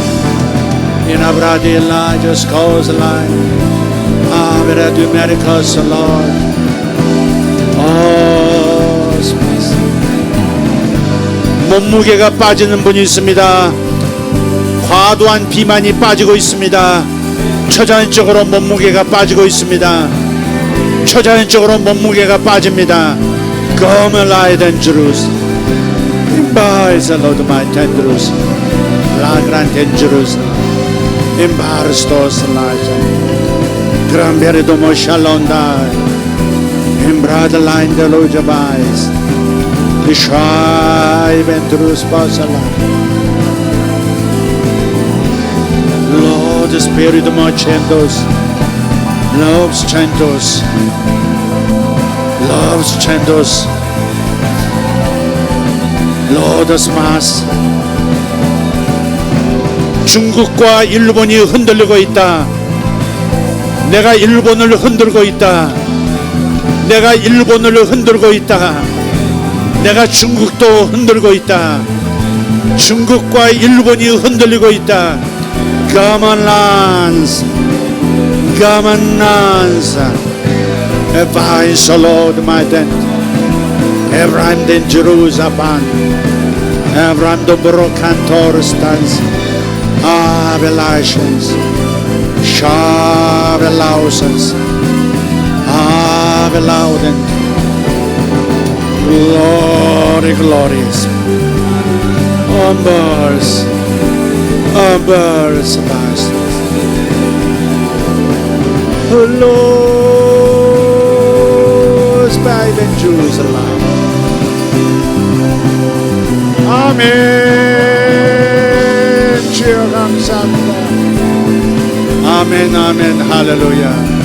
In Abradi Elijah's cause light. Avera do miracles, Lord. Oh, space. 몸무게가 빠지는 분이 있습니다. 과도한 비만이 빠지고 있습니다. 초자연적으로 몸무게가 빠지고 있습니다. 초자연적으로 몸무게가 빠집니다. Come alive and Jerusalem. Imbibe the Lord my tendrils. La grande in Jerusalem. Imbibe those Elijah. Gran veridomo shalom dai. Imbrad line the Lord abis. Lishai ventrus basala. Lord, the Spirit of my chantos. Loves chantos. Loves chantos. Lord of Mass. 중국과 일본이 흔들리고 있다. 내가 일본을 흔들고 있다. 내가 일본을 흔들고 있다. 내가 중국도 흔들고 있다. 중국과 일본이 흔들리고 있다. Governance, governance. Advise, Lord, my tent. Abraham in Jerusalem. Abraham the broken Torstans. Revelations. Revelations. Revelations. Glory, glorious. Umbers. Umbers. Lord, Spirit in Jerusalem. Amen. Amen. Amen. Hallelujah.